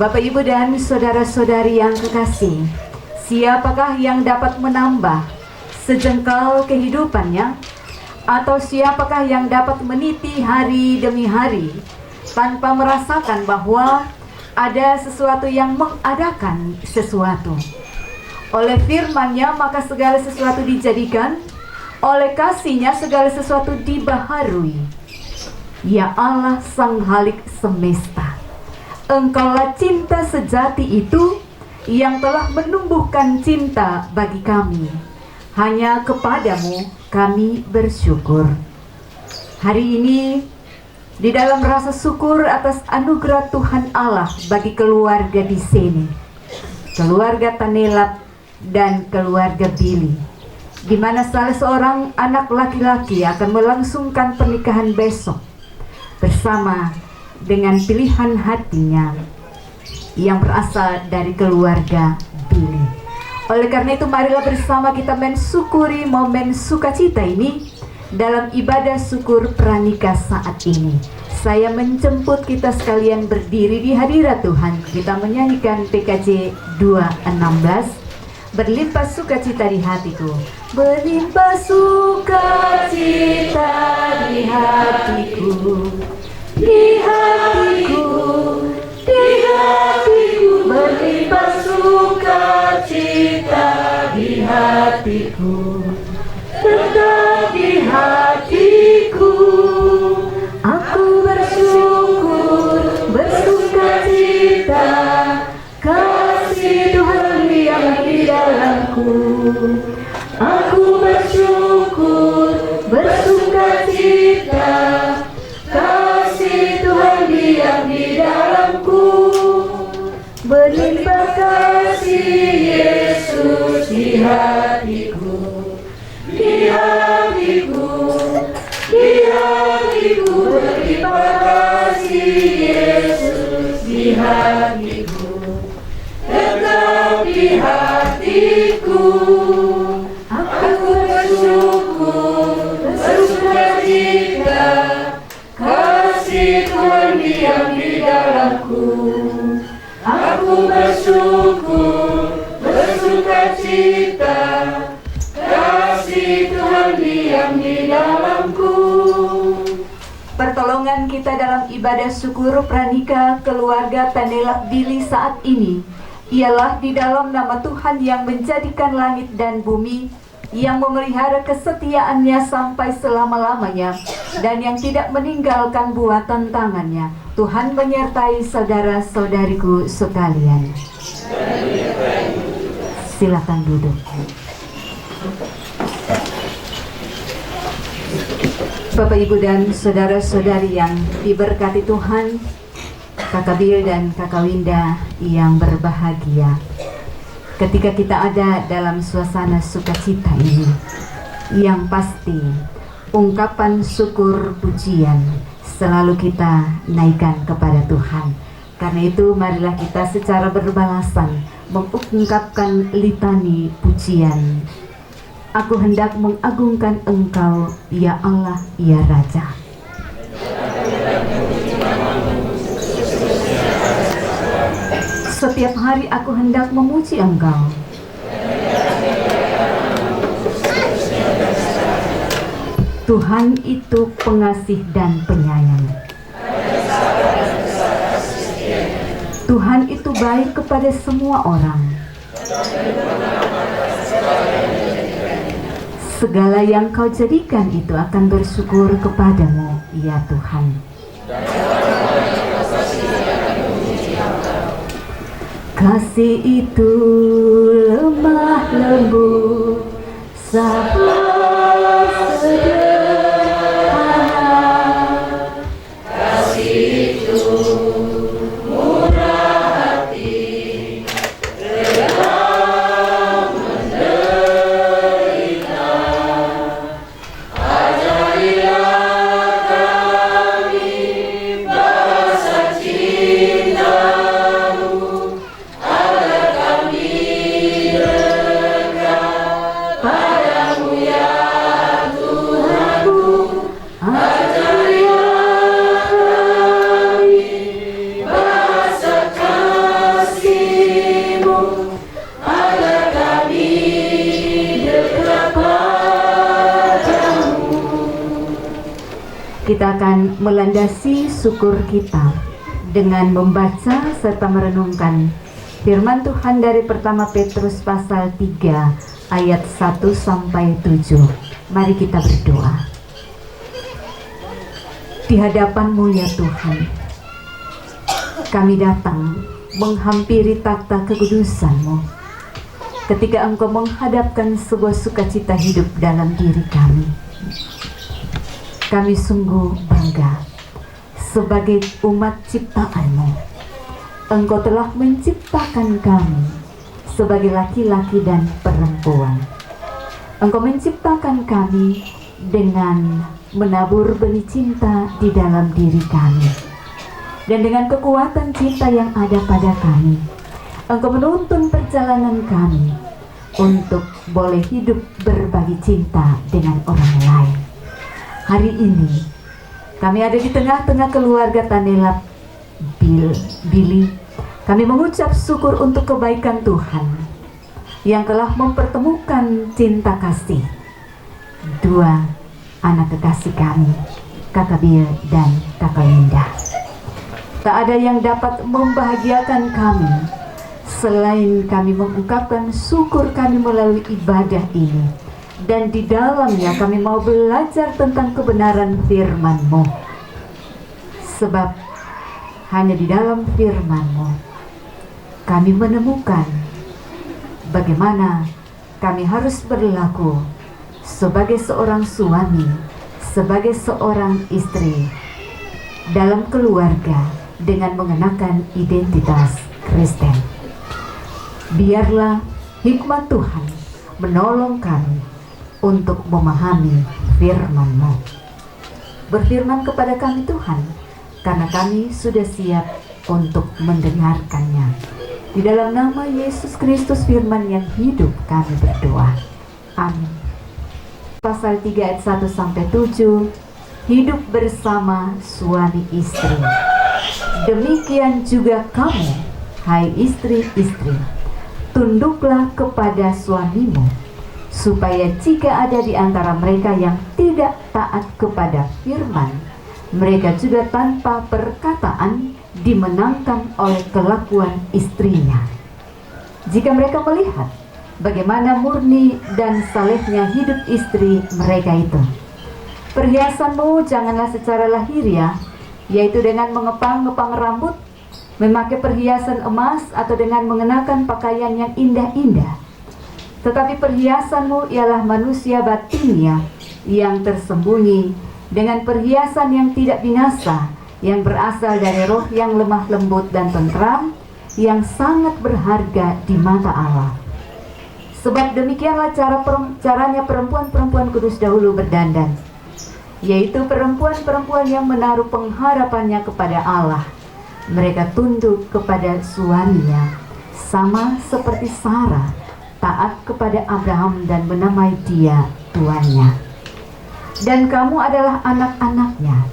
Bapak, Ibu, dan saudara-saudari yang kekasih, siapakah yang dapat menambah sejengkal kehidupannya? Atau siapakah yang dapat meniti hari demi hari tanpa merasakan bahwa ada sesuatu yang mengadakan sesuatu? Oleh firman-Nya maka segala sesuatu dijadikan, oleh kasih-Nya segala sesuatu dibaharui. Ya Allah Sang Halik Semesta, Engkaulah cinta sejati itu yang telah menumbuhkan cinta bagi kami. Hanya kepadamu kami bersyukur. Hari ini di dalam rasa syukur atas anugerah Tuhan Allah bagi keluarga di sini, keluarga Tanelap dan keluarga Billy, di mana salah seorang anak laki-laki akan melangsungkan pernikahan besok bersama dengan pilihan hatinya yang berasal dari keluarga Billy. Oleh karena itu marilah bersama kita mensyukuri momen sukacita ini dalam ibadah syukur pranikah saat ini. Saya menjemput kita sekalian berdiri di hadirat Tuhan. Kita menyanyikan PKJ 216, Berlimpah sukacita di hatiku, berlimpah sukacita di hatiku, di hatiku, di hatiku, berlimpah sukacita di hatiku, tetap di hatiku. Aku bersyukur, bersukacita, kasih Tuhan yang di dalamku. Aku bersyukur, bersukacita, kasih Tuhan yang di dalamku. Berlimpah kasih Yesus di hatiku, di hatiku, di hatiku. Berlimpah kasih Yesus di hatiku, tetap di hatiku. Aku bersyukur, bersukacita, kasih Tuhan diam di dalamku. Aku bersyukur, bersukacita, kasih Tuhan diam di dalamku. Pertolongan kita dalam ibadah syukur pranika keluarga Tanelap Bili saat ini ialah di dalam nama Tuhan yang menjadikan langit dan bumi, yang memelihara kesetiaannya sampai selama-lamanya, dan yang tidak meninggalkan buatan tangannya. Tuhan menyertai saudara-saudariku sekalian. Silakan duduk. Bapak, Ibu, dan saudara-saudari yang diberkati Tuhan, Kakak Bill dan Kakak Winda yang berbahagia. Ketika kita ada dalam suasana sukacita ini, yang pasti ungkapan syukur pujian selalu kita naikkan kepada Tuhan. Karena itu marilah kita secara berbalasan mengungkapkan litani pujian. Aku hendak mengagungkan Engkau, ya Allah, ya Raja. Setiap hari aku hendak memuji Engkau. Tuhan itu pengasih dan penyayang. Tuhan itu baik kepada semua orang. Segala yang Kau jadikan itu akan bersyukur kepadamu, ya Tuhan. Kasih itu lemah lembut, sabar sederhana. Kasih itu murah hati, rela menderita. Ajarilah kami bahasa cinta-Mu, agar kami dekat padamu, ya Tuhanku. Ajarilah kami bahasa kasih-Mu, agar kami dekat padamu. Kita akan melandasi syukur kita dengan membaca serta merenungkan firman Tuhan dari pertama Petrus pasal 3 ayat 1 sampai 7. Mari kita berdoa. Di hadapan-Mu, ya Tuhan, kami datang menghampiri takhta kekudusan-Mu. Ketika Engkau menghadapkan sebuah sukacita hidup dalam diri kami sungguh bangga sebagai umat ciptaan-Mu. Engkau telah menciptakan kami sebagai laki-laki dan perempuan. Engkau menciptakan kami dengan menabur benih cinta di dalam diri kami. Dan dengan kekuatan cinta yang ada pada kami, Engkau menuntun perjalanan kami untuk boleh hidup berbagi cinta dengan orang lain. Hari ini kami ada di tengah-tengah keluarga Tanelap Bili. Kami mengucap syukur untuk kebaikan Tuhan. yang telah mempertemukan cinta kasih dua anak kekasih kami, Kakak Bill dan Kakak Linda. Tak ada yang dapat membahagiakan kami selain kami mengungkapkan syukur kami melalui ibadah ini, dan di dalamnya kami mau belajar tentang kebenaran firman-Mu. Sebab hanya di dalam firman-Mu kami menemukan bagaimana kami harus berlaku sebagai seorang suami, sebagai seorang istri dalam keluarga dengan mengenakan identitas Kristen. Biarlah hikmat Tuhan menolong kami untuk memahami firman-Mu. Berfirman kepada kami Tuhan, karena kami sudah siap untuk mendengarkannya. Di dalam nama Yesus Kristus firman yang hidup kami berdoa. Amin. Pasal 3 ayat 1-7, hidup bersama suami istri. Demikian juga kamu, hai istri-istri, tunduklah kepada suamimu, supaya jika ada di antara mereka yang tidak taat kepada firman, mereka juga tanpa perkataan dimenangkan oleh kelakuan istrinya. Jika mereka melihat bagaimana murni dan salehnya hidup istri mereka itu, perhiasanmu janganlah secara lahiriah, yaitu dengan mengepang-ngepang rambut, memakai perhiasan emas, atau dengan mengenakan pakaian yang indah-indah. Tetapi perhiasanmu ialah manusia batinnya yang tersembunyi, dengan perhiasan yang tidak binasa, yang berasal dari roh yang lemah lembut dan tentram, yang sangat berharga di mata Allah. Sebab demikianlah caranya perempuan-perempuan kudus dahulu berdandan, yaitu perempuan-perempuan yang menaruh pengharapannya kepada Allah. Mereka tunduk kepada suaminya, sama seperti Sarah taat kepada Abraham dan menamai dia tuannya. Dan kamu adalah anak-anaknya,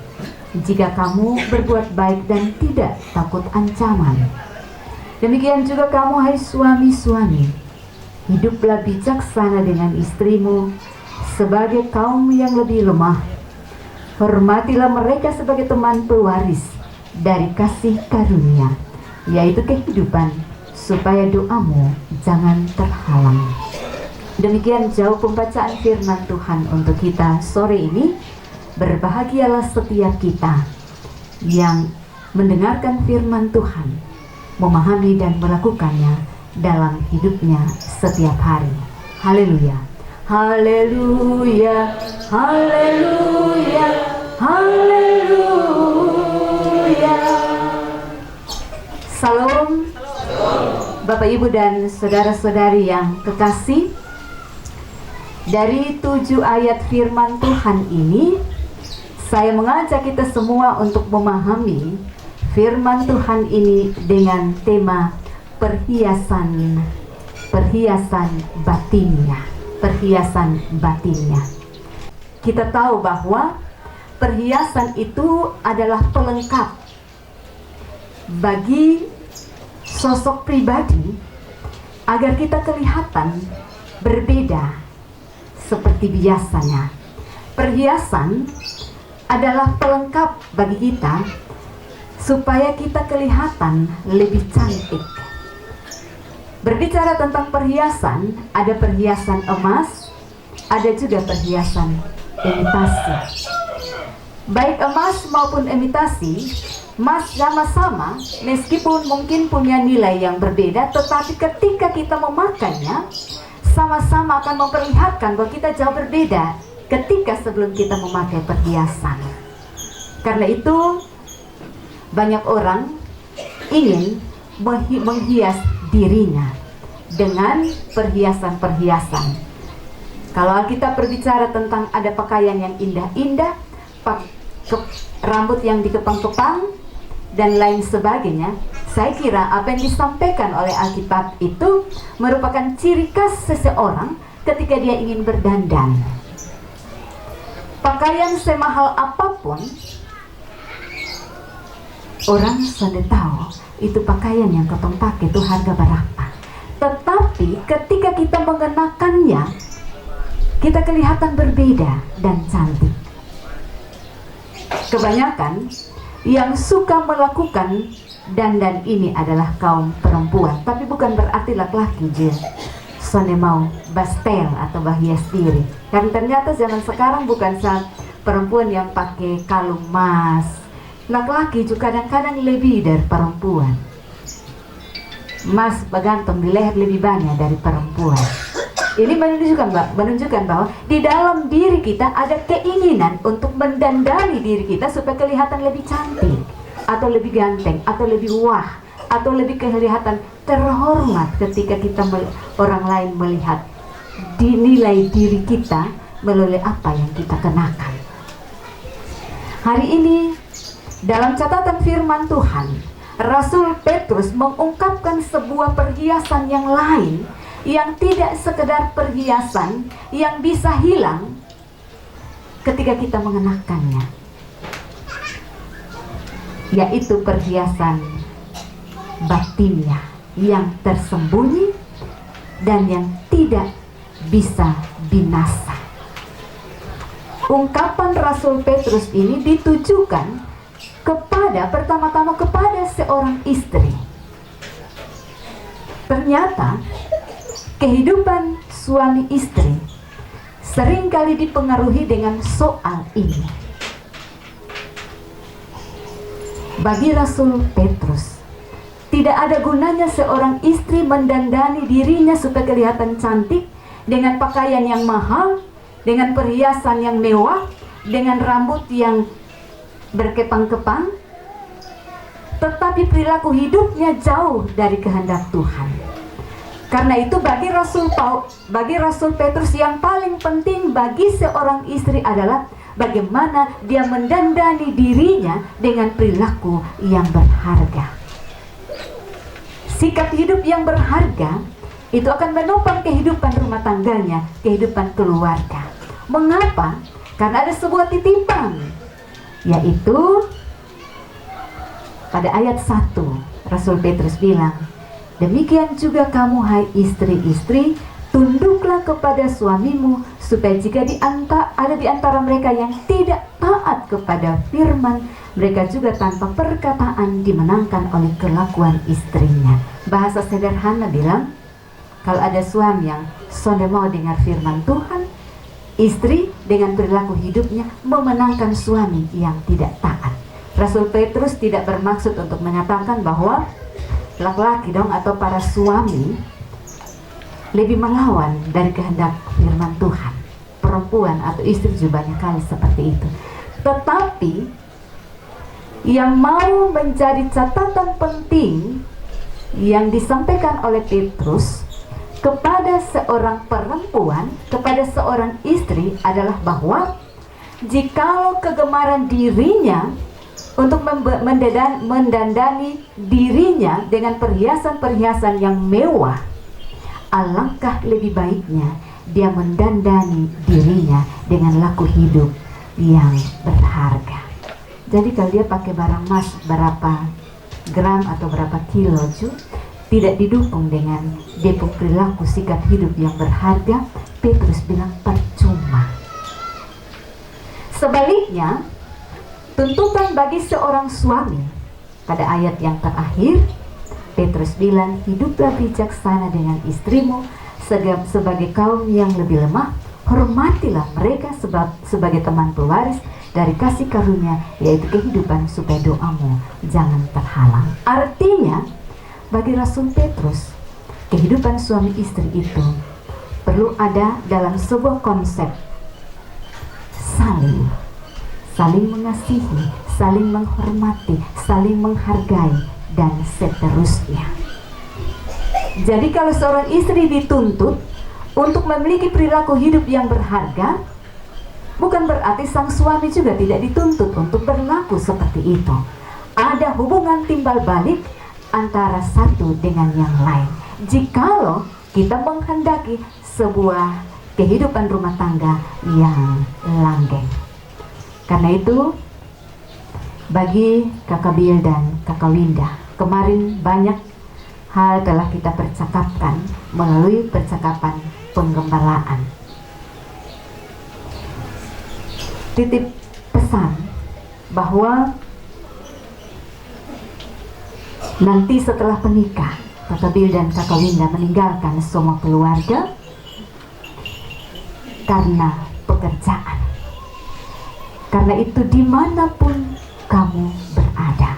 jika kamu berbuat baik dan tidak takut ancaman. Demikian juga kamu, hai suami-suami, hiduplah bijaksana dengan istrimu sebagai kaum yang lebih lemah. Hormatilah mereka sebagai teman pewaris dari kasih karunia, yaitu kehidupan, supaya doamu jangan terhalang. Demikian jauh pembacaan firman Tuhan untuk kita sore ini. Berbahagialah setiap kita yang mendengarkan firman Tuhan, memahami dan melakukannya dalam hidupnya setiap hari. Haleluya, haleluya, haleluya, haleluya. Salam Bapak Ibu dan saudara-saudari yang kekasih. Dari 7 ayat firman Tuhan ini, saya mengajak kita semua untuk memahami firman Tuhan ini dengan tema perhiasan batinnya, perhiasan batinnya. Kita tahu bahwa perhiasan itu adalah pelengkap bagi sosok pribadi agar kita kelihatan berbeda seperti biasanya. Perhiasan adalah pelengkap bagi kita supaya kita kelihatan lebih cantik. Berbicara tentang perhiasan, ada perhiasan emas, ada juga perhiasan imitasi. Baik emas maupun imitasi, emas sama-sama meskipun mungkin punya nilai yang berbeda, tetapi ketika kita memakainya sama-sama akan memperlihatkan bahwa kita jauh berbeda ketika sebelum kita memakai perhiasan. Karena itu banyak orang ingin menghias dirinya dengan perhiasan-perhiasan. Kalau kita berbicara tentang ada pakaian yang indah-indah, rambut yang dikepang-kepang, dan lain sebagainya, saya kira apa yang disampaikan oleh Alkitab itu merupakan ciri khas seseorang ketika dia ingin berdandan. Pakaian semahal apapun, orang sudah tahu itu pakaian yang kau pakai itu harga berapa. Tetapi ketika kita mengenakannya, kita kelihatan berbeda dan cantik. Kebanyakan yang suka melakukan dandan ini adalah kaum perempuan, tapi bukan berarti laki-laki je sone mau bastel atau bahias diri. Karena ternyata zaman sekarang bukan saat perempuan yang pakai kalung emas, laki-laki juga kadang-kadang lebih dari perempuan. Emas bergantung di leher lebih banyak dari perempuan. Ini menunjukkan bahwa di dalam diri kita ada keinginan untuk mendandani diri kita supaya kelihatan lebih cantik, atau lebih ganteng, atau lebih wah, atau lebih kelihatan terhormat ketika orang lain melihat dinilai diri kita melalui apa yang kita kenakan. Hari ini dalam catatan firman Tuhan, Rasul Petrus mengungkapkan sebuah perhiasan yang lain, yang tidak sekedar perhiasan yang bisa hilang ketika kita mengenakannya, yaitu perhiasan batinnya yang tersembunyi dan yang tidak bisa binasa. Ungkapan Rasul Petrus ini ditujukan pertama-tama kepada seorang istri. Ternyata kehidupan suami istri seringkali dipengaruhi dengan soal ini. Bagi Rasul Petrus, tidak ada gunanya seorang istri mendandani dirinya supaya kelihatan cantik dengan pakaian yang mahal, dengan perhiasan yang mewah, dengan rambut yang berkepang-kepang, tetapi perilaku hidupnya jauh dari kehendak Tuhan. Karena itu bagi Rasul Petrus yang paling penting bagi seorang istri adalah bagaimana dia mendandani dirinya dengan perilaku yang berharga. Sikap hidup yang berharga itu akan menopang kehidupan rumah tangganya, kehidupan keluarga. Mengapa? Karena ada sebuah titipan, yaitu pada ayat 1 Rasul Petrus bilang, demikian juga kamu hai istri-istri, tunduklah kepada suamimu, supaya jika ada di antara mereka yang tidak taat kepada firman, mereka juga tanpa perkataan dimenangkan oleh kelakuan istrinya. Bahasa sederhana bilang, kalau ada suami yang sonde mau dengar firman Tuhan, istri dengan perilaku hidupnya memenangkan suami yang tidak taat. Rasul Petrus tidak bermaksud untuk menyatakan bahwa laki-laki atau para suami lebih melawan dari kehendak firman Tuhan. Perempuan atau istri juga banyak kali seperti itu. Tetapi yang mau menjadi catatan penting yang disampaikan oleh Petrus kepada seorang perempuan, kepada seorang istri adalah bahwa jikalau kegemaran dirinya untuk mendandani dirinya dengan perhiasan-perhiasan yang mewah, alangkah lebih baiknya dia mendandani dirinya dengan laku hidup yang berharga. Jadi kalau dia pakai barang emas berapa gram atau berapa kilo tidak didukung dengan depok perilaku sikap hidup yang berharga, Petrus bilang percuma. Sebaliknya, tuntutan bagi seorang suami pada ayat yang terakhir, Petrus bilang, hiduplah bijaksana dengan istrimu sebagai kaum yang lebih lemah, hormatilah mereka sebagai teman pewaris dari kasih karunia, yaitu kehidupan, supaya doamu jangan terhalang. Artinya, bagi Rasul Petrus, kehidupan suami istri itu perlu ada dalam sebuah konsep saling mengasihi, saling menghormati, saling menghargai, dan seterusnya. Jadi kalau seorang istri dituntut untuk memiliki perilaku hidup yang berharga, bukan berarti sang suami juga tidak dituntut untuk berlaku seperti itu. Ada hubungan timbal balik antara satu dengan yang lain. Jikalau kita menghendaki sebuah kehidupan rumah tangga yang langgeng. Karena itu, bagi Kakak Bill dan Kakak Winda, kemarin banyak hal telah kita percakapkan melalui percakapan penggembalaan. Titip pesan bahwa nanti setelah menikah, Kakak Bill dan Kakak Winda meninggalkan semua keluarga karena pekerjaan. Karena itu dimanapun kamu berada,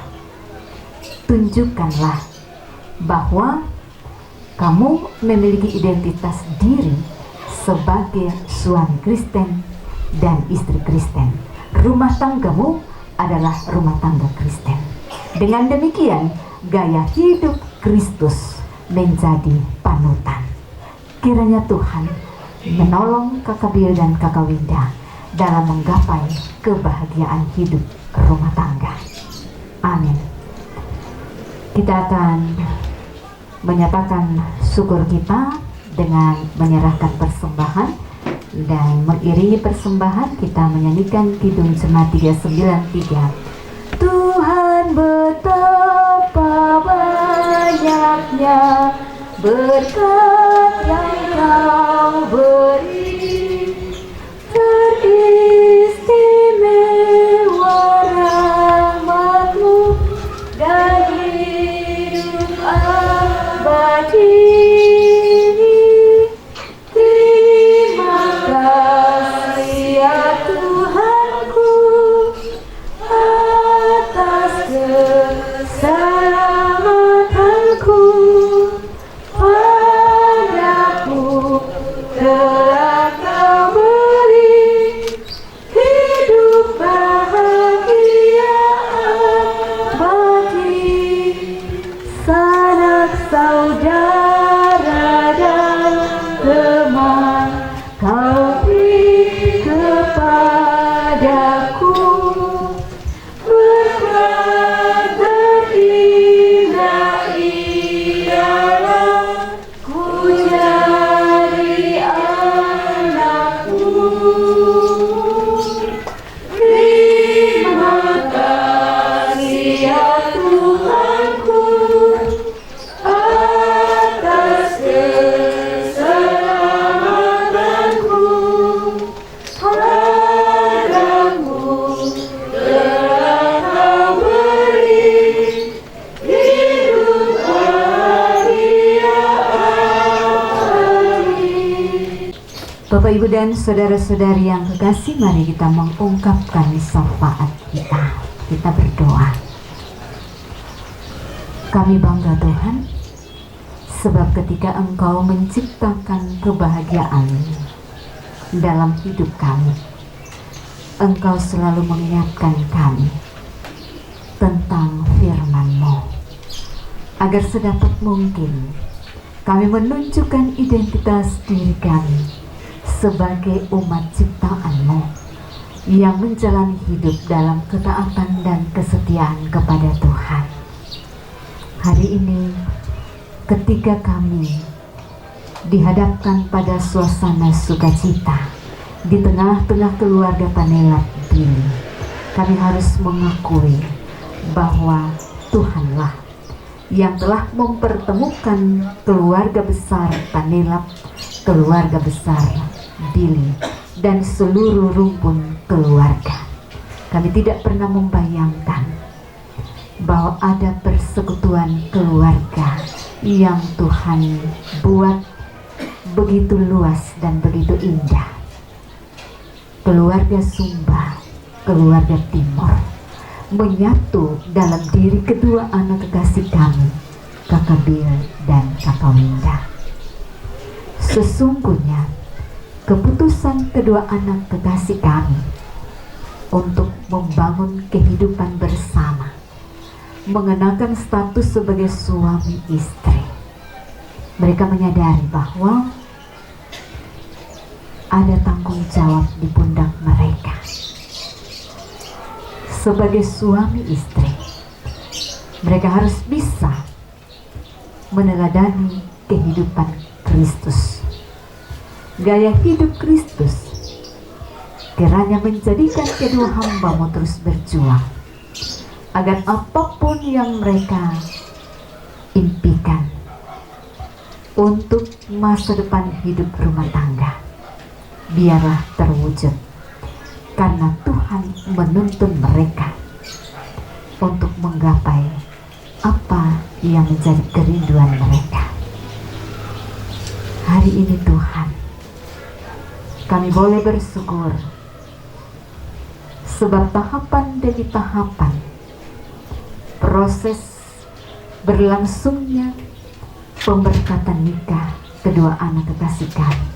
tunjukkanlah bahwa kamu memiliki identitas diri sebagai suami Kristen dan istri Kristen. Rumah tanggamu adalah rumah tangga Kristen. Dengan demikian, gaya hidup Kristus menjadi panutan. Kiranya Tuhan menolong Kakak Bill dan Kakak Winda dalam menggapai kebahagiaan hidup rumah tangga. Amin. Kita akan menyatakan syukur kita dengan menyerahkan persembahan, dan mengiringi persembahan kita menyanyikan Kidung Jemaat 393. Tuhan betapa banyaknya berkat yang Kau beri, teristimewa rahmat-Mu dan hidup abadi. Terima kasih ya Tuhanku atas keselamatanku. Padaku telah Kau beri hidup bahagia abadi. Sanak saudara dan teman Kau beri kepadaku. Berkat terindah ialah ku jadi anakmu. Terima kasih ya Tuhanku atas keselamatanku. Padamu telah Kau beri hidup bahagia abadi. Bapak, Ibu, dan saudara-saudari yang kekasih, mari kita mengungkapkan syafaat kita. Kita berdoa. Kami bangga Tuhan, sebab ketika Engkau menciptakan kebahagiaan dalam hidup kami, Engkau selalu mengingatkan kami tentang firman-Mu, agar sedapat mungkin kami menunjukkan identitas diri kami sebagai umat ciptaan-Mu yang menjalani hidup dalam ketaatan dan kesetiaan kepada Tuhan. Hari ini, ketika kami dihadapkan pada suasana sukacita di tengah-tengah keluarga Panelap Billy, kami harus mengakui bahwa Tuhanlah yang telah mempertemukan keluarga besar Panelap, keluarga besar Billy, dan seluruh rumpun keluarga. Kami tidak pernah membayangkan bahwa ada persekutuan keluarga yang Tuhan buat begitu luas dan begitu indah. Keluarga Sumba, keluarga Timur, menyatu dalam diri kedua anak kekasih kami, Kakak Bill dan Kakak Winda. Sesungguhnya keputusan kedua anak kekasih kami untuk membangun kehidupan bersama, mengenakan status sebagai suami istri. Mereka menyadari bahwa ada tanggung jawab di pundak mereka. Sebagai suami istri, mereka harus bisa meneladani kehidupan Kristus. Gaya hidup Kristus kiranya menjadikan kedua hamba-Mu terus berjuang, agar apapun yang mereka impikan, untuk masa depan hidup rumah tangga. Biarlah terwujud, karena Tuhan menuntun mereka untuk menggapai apa yang menjadi kerinduan mereka. Hari ini Tuhan, kami boleh bersyukur sebab tahapan demi tahapan proses berlangsungnya pemberkatan nikah kedua anak kekasih kami,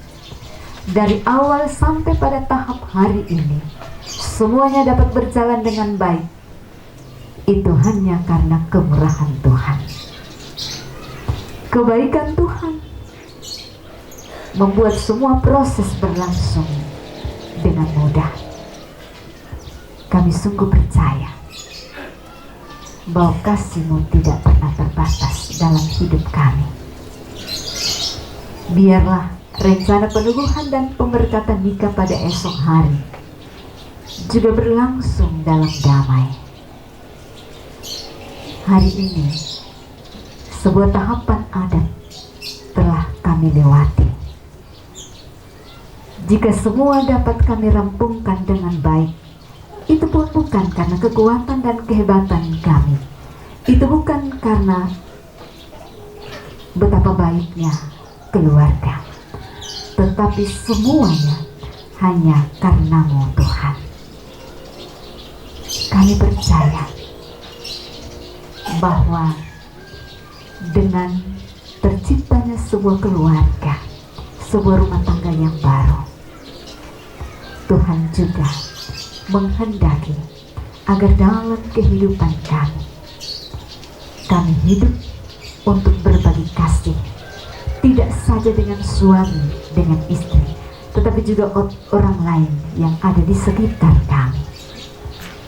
dari awal sampai pada tahap hari ini, semuanya dapat berjalan dengan baik. Itu hanya karena kemurahan Tuhan. Kebaikan Tuhan membuat semua proses berlangsung dengan mudah. Kami sungguh percaya bahwa kasih-Mu tidak pernah terbatas dalam hidup kami. Biarlah rencana peneguhan dan pemberkatan nikah pada esok hari juga berlangsung dalam damai. Hari ini sebuah tahapan adat telah kami lewati. Jika semua dapat kami rampungkan dengan baik, itu pun bukan karena kekuatan dan kehebatan kami. Itu bukan karena betapa baiknya keluarga, tetapi semuanya hanya karena-Mu Tuhan. Kami percaya bahwa dengan terciptanya sebuah keluarga, sebuah rumah tangga yang baru, Tuhan juga menghendaki agar dalam kehidupan kami hidup untuk berbagi kasih, tidak saja dengan suami, dengan istri, tetapi juga orang lain yang ada di sekitar kami.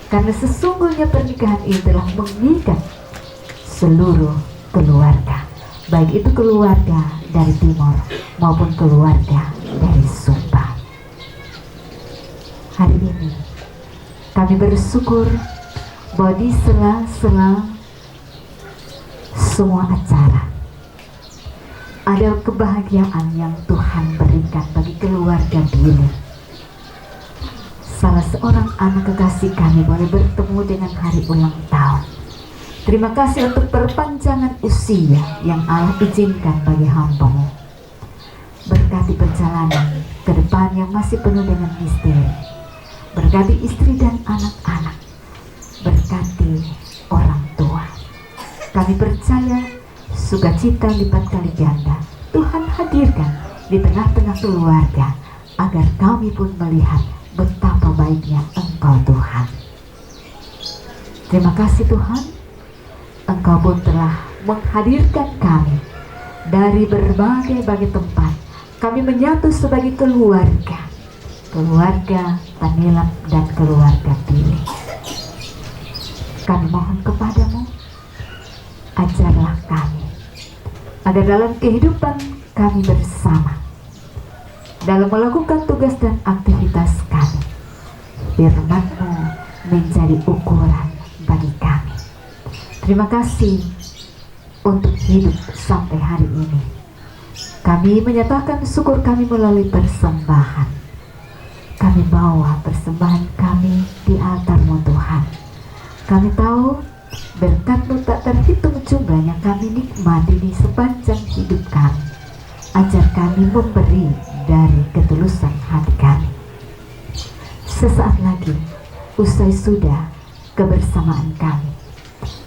Karena sesungguhnya pernikahan ini telah mengikat seluruh keluarga, baik itu keluarga dari timur maupun keluarga dari Sumba. Hari ini kami bersyukur bahwa di sela-sela semua acara ada kebahagiaan yang Tuhan berikan bagi keluarga Billy. Salah seorang anak kekasih kami boleh bertemu dengan hari ulang tahun. Terima kasih untuk perpanjangan usia yang Allah izinkan bagi hamba-Mu. Berkati perjalanan ke depan yang masih penuh dengan misteri. Berkati istri dan anak-anak. Berkati orang tua. Kami percaya sukacita lipat kali ganda Tuhan hadirkan di tengah-tengah keluarga, agar kami pun melihat betapa baiknya Engkau Tuhan. Terima kasih Tuhan, Engkau pun telah menghadirkan kami dari berbagai tempat. Kami menyatu sebagai keluarga Panilam dan keluarga Billy. Kami mohon kepadamu, ajarlah kami agar dalam kehidupan kami bersama, dalam melakukan tugas dan aktivitas kami, firman-Mu menjadi ukuran bagi kami. Terima kasih untuk hidup sampai hari ini. Kami menyatakan syukur kami melalui persembahan. Kami bawa persembahan kami di altar-Mu Tuhan. Kami tahu berkat-Mu tak terhitung jumlahnya kami nikmati di sepanjang hidup kami. Ajar kami memberi dari ketulusan hati kami. Sesaat lagi, usai sudah kebersamaan kami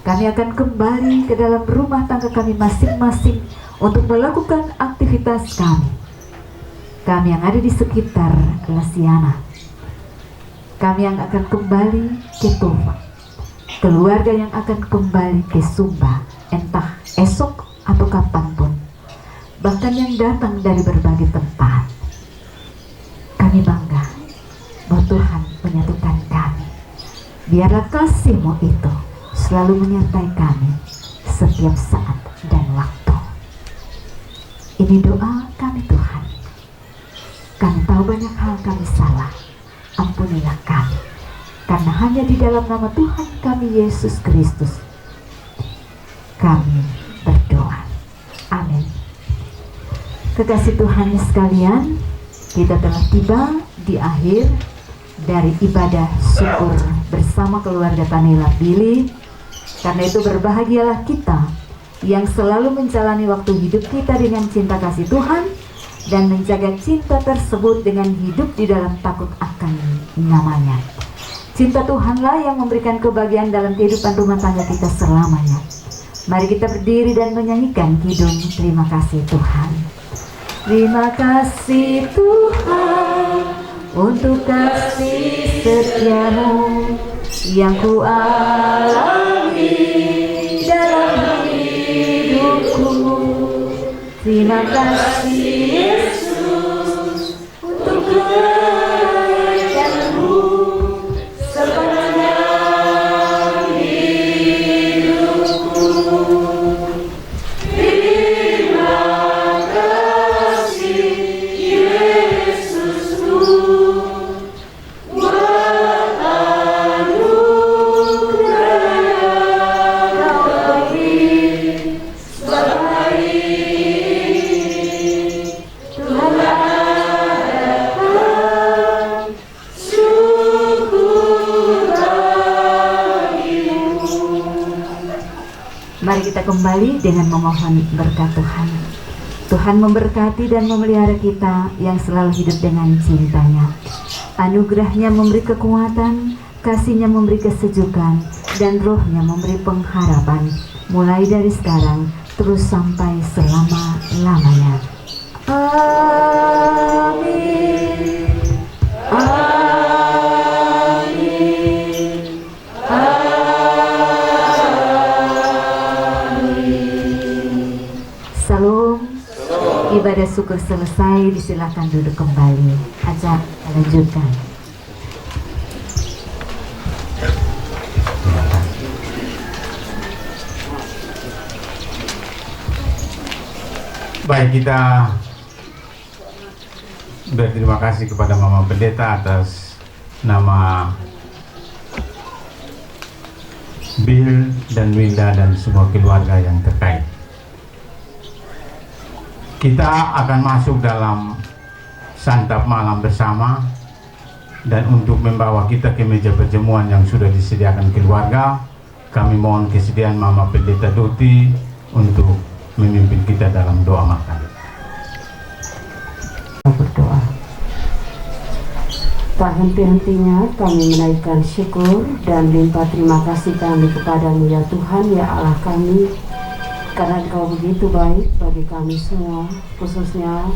akan kembali ke dalam rumah tangga kami masing-masing untuk melakukan aktivitas kami. Kami yang ada di sekitar Lasiana, kami yang akan kembali ke Tufa, keluarga yang akan kembali ke Sumba, entah esok atau kapanpun, bahkan yang datang dari berbagai tempat. Kami bangga bahwa Tuhan menyatukan kami. Biarlah kasih-Mu itu selalu menyertai kami setiap saat dan waktu. Ini doa kami Tuhan. Kami tahu banyak hal kami salah. Ampunilah kami. Karena hanya di dalam nama Tuhan kami Yesus Kristus kami berdoa. Amin. Kekasih Tuhan sekalian, kita telah tiba di akhir dari ibadah syukur bersama keluarga Tanela Billy. Karena itu berbahagialah kita yang selalu menjalani waktu hidup kita dengan cinta kasih Tuhan dan menjaga cinta tersebut dengan hidup di dalam takut akan namanya. Cinta Tuhanlah yang memberikan kebahagiaan dalam kehidupan rumah tangga kita selamanya. Mari kita berdiri dan menyanyikan kidung Terima Kasih Tuhan. Terima kasih Tuhan untuk kasih setiamu yang ku alami dalam hidupku. Terima kasih Yesus untuk kebaikanmu sepanjang hidupku. Terima kasih Yesusku buat anugerah Kau beri sebab hari Tuhan adakan syukur bagimu. Mari kita kembali dengan memohon berkat Tuhan. Tuhan memberkati dan memelihara kita yang selalu hidup dengan cintanya. Anugerahnya memberi kekuatan, kasihnya memberi kesejukan, dan rohnya memberi pengharapan. Mulai dari sekarang, terus sampai selama-lamanya. Amin. Amin. Amin. Salam. Ibadah syukur selesai, disilakan duduk kembali. Ajak lanjutkan. Baik, kita berterima kasih kepada Mama Pendeta atas nama Bill dan Winda dan semua keluarga yang terkait. Kita akan masuk dalam santap malam bersama, dan untuk membawa kita ke meja perjamuan yang sudah disediakan keluarga, kami mohon kesediaan Mama Pendeta Doti untuk memimpin kita dalam doa makan. Berdoa. Tak henti-hentinya kami menaikkan syukur dan limpah terima kasih kami kepadamu ya Tuhan ya Allah kami, karena Engkau begitu baik bagi kami semua, khususnya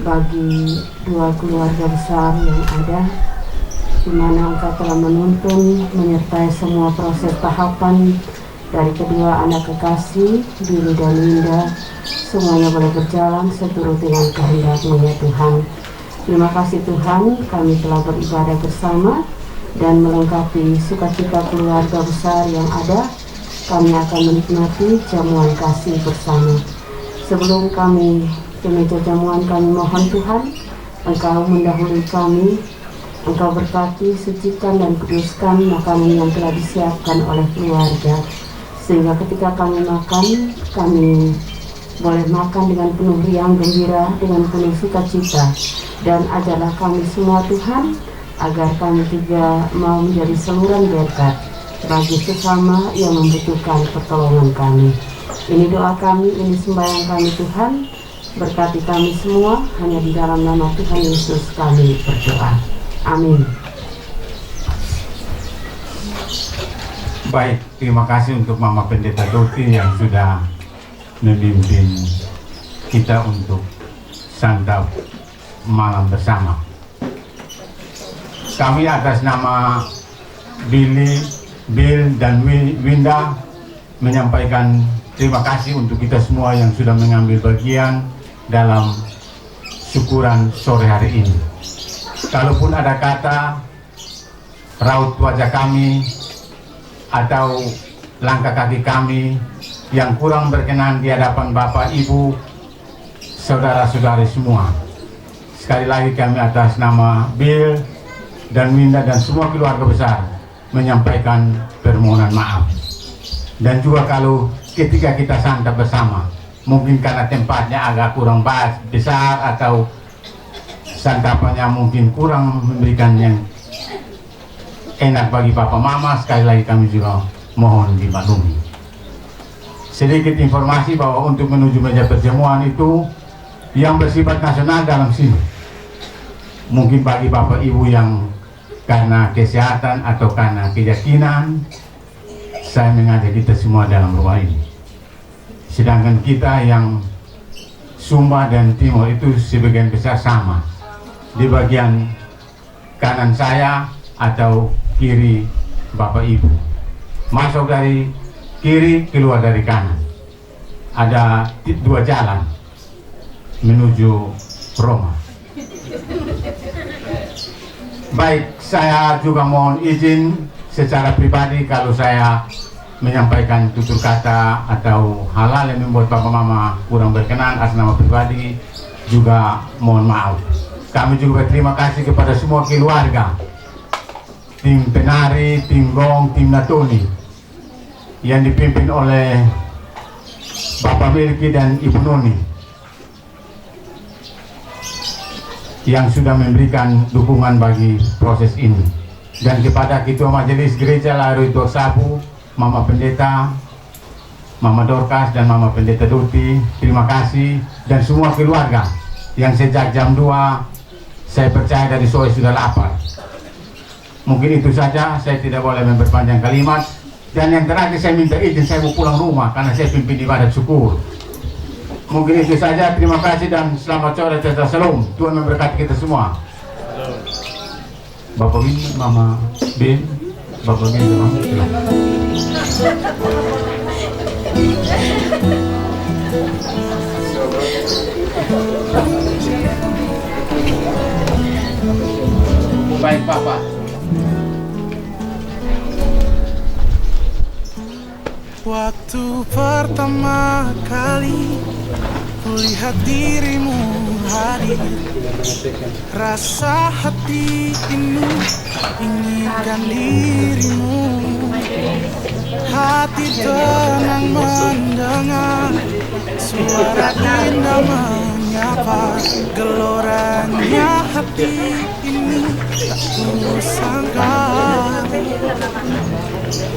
bagi dua keluarga besar yang ada, di mana Engkau telah menuntun menyertai semua proses tahapan dari kedua anak kekasih Billy dan Winda. Semuanya boleh berjalan seturut dengan kehendak-Mu ya Tuhan. Terima kasih Tuhan, kami telah beribadah bersama dan melengkapi sukacita keluarga besar yang ada. Kami akan menikmati jamuan kasih bersama. Sebelum kami ke meja jamuan, kami mohon Tuhan, Engkau mendahului kami, Engkau berkati, sucikan dan kuduskan makanan yang telah disiapkan oleh keluarga, sehingga ketika kami makan, kami boleh makan dengan penuh riang gembira, dengan penuh sukacita. Dan ajarlah kami semua Tuhan, agar kami juga mau menjadi saluran berkat bagi sesama yang membutuhkan pertolongan kami. Ini doa kami, ini sembahyang kami Tuhan. Berkati kami semua, hanya di dalam nama Tuhan Yesus kami berdoa. Amin. Baik, terima kasih untuk Mama Pendeta Doti yang sudah memimpin kita untuk santap malam bersama. Kami atas nama Bill dan Winda menyampaikan terima kasih untuk kita semua yang sudah mengambil bagian dalam syukuran sore hari ini. Kalaupun ada kata, raut wajah kami, atau langkah kaki kami yang kurang berkenan di hadapan Bapak, Ibu, saudara-saudari semua, sekali lagi kami atas nama Bill dan Winda dan semua keluarga besar menyampaikan permohonan maaf. Dan juga kalau ketika kita santap bersama, mungkin karena tempatnya agak kurang besar atau santapannya mungkin kurang memberikan yang enak bagi papa mama, sekali lagi kami juga mohon dimaklumi. Sedikit informasi bahwa untuk menuju meja perjamuan itu yang bersifat nasional dalam sini. Mungkin bagi bapak ibu yang karena kesehatan atau karena keyakinan, saya mengajak kita semua dalam rumah ini. Sedangkan kita yang Sumba dan Timur itu sebagian besar sama. Di bagian kanan saya atau kiri bapak ibu. Masuk dari kiri, keluar dari kanan. Ada 2 jalan menuju Roma. Baik, saya juga mohon izin secara pribadi kalau saya menyampaikan tutur kata atau hal-hal yang membuat papa mama kurang berkenan atas nama pribadi, juga mohon maaf. Kami juga berterima kasih kepada semua keluarga, tim penari, tim gong, tim natuni yang dipimpin oleh Bapak Milki dan Ibu Noni yang sudah memberikan dukungan bagi proses ini, dan kepada Ketua Majelis Gereja Laru Tua Sabu, Mama Pendeta, Mama Dorcas dan Mama Pendeta Duti, terima kasih, dan semua keluarga yang sejak jam 2 saya percaya dari sore sudah lapar. Mungkin itu saja, saya tidak boleh memperpanjang kalimat. Dan yang terakhir saya minta izin, saya mau pulang rumah karena saya pimpin ibadat syukur. Mungkin itu saja, terima kasih dan selamat sore, salam. Tuhan memberkati kita semua. Bapak Bin, Mama Bin, Bapak Bin, Mama Bin. Baik, Papa. Waktu pertama kali kulihat dirimu hadir, rasa hati ini inginkan dirimu. Hati tenang mendengar suara indah menyapa, geloranya hati ini tak kusangka.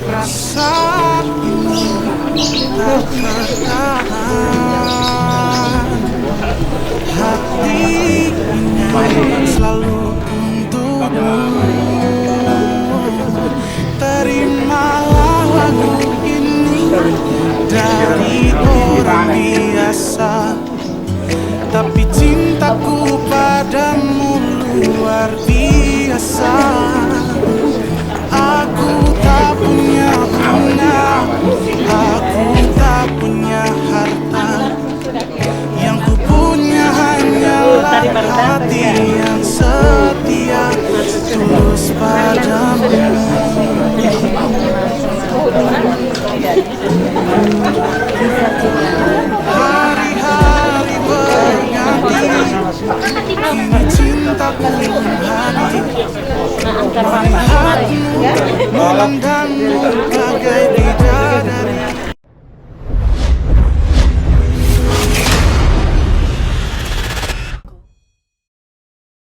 Rasa ini tak tertahan, hati ini selalu untukmu. Terimalah lagu ini dari orang biasa, tapi cintaku padamu luar biasa.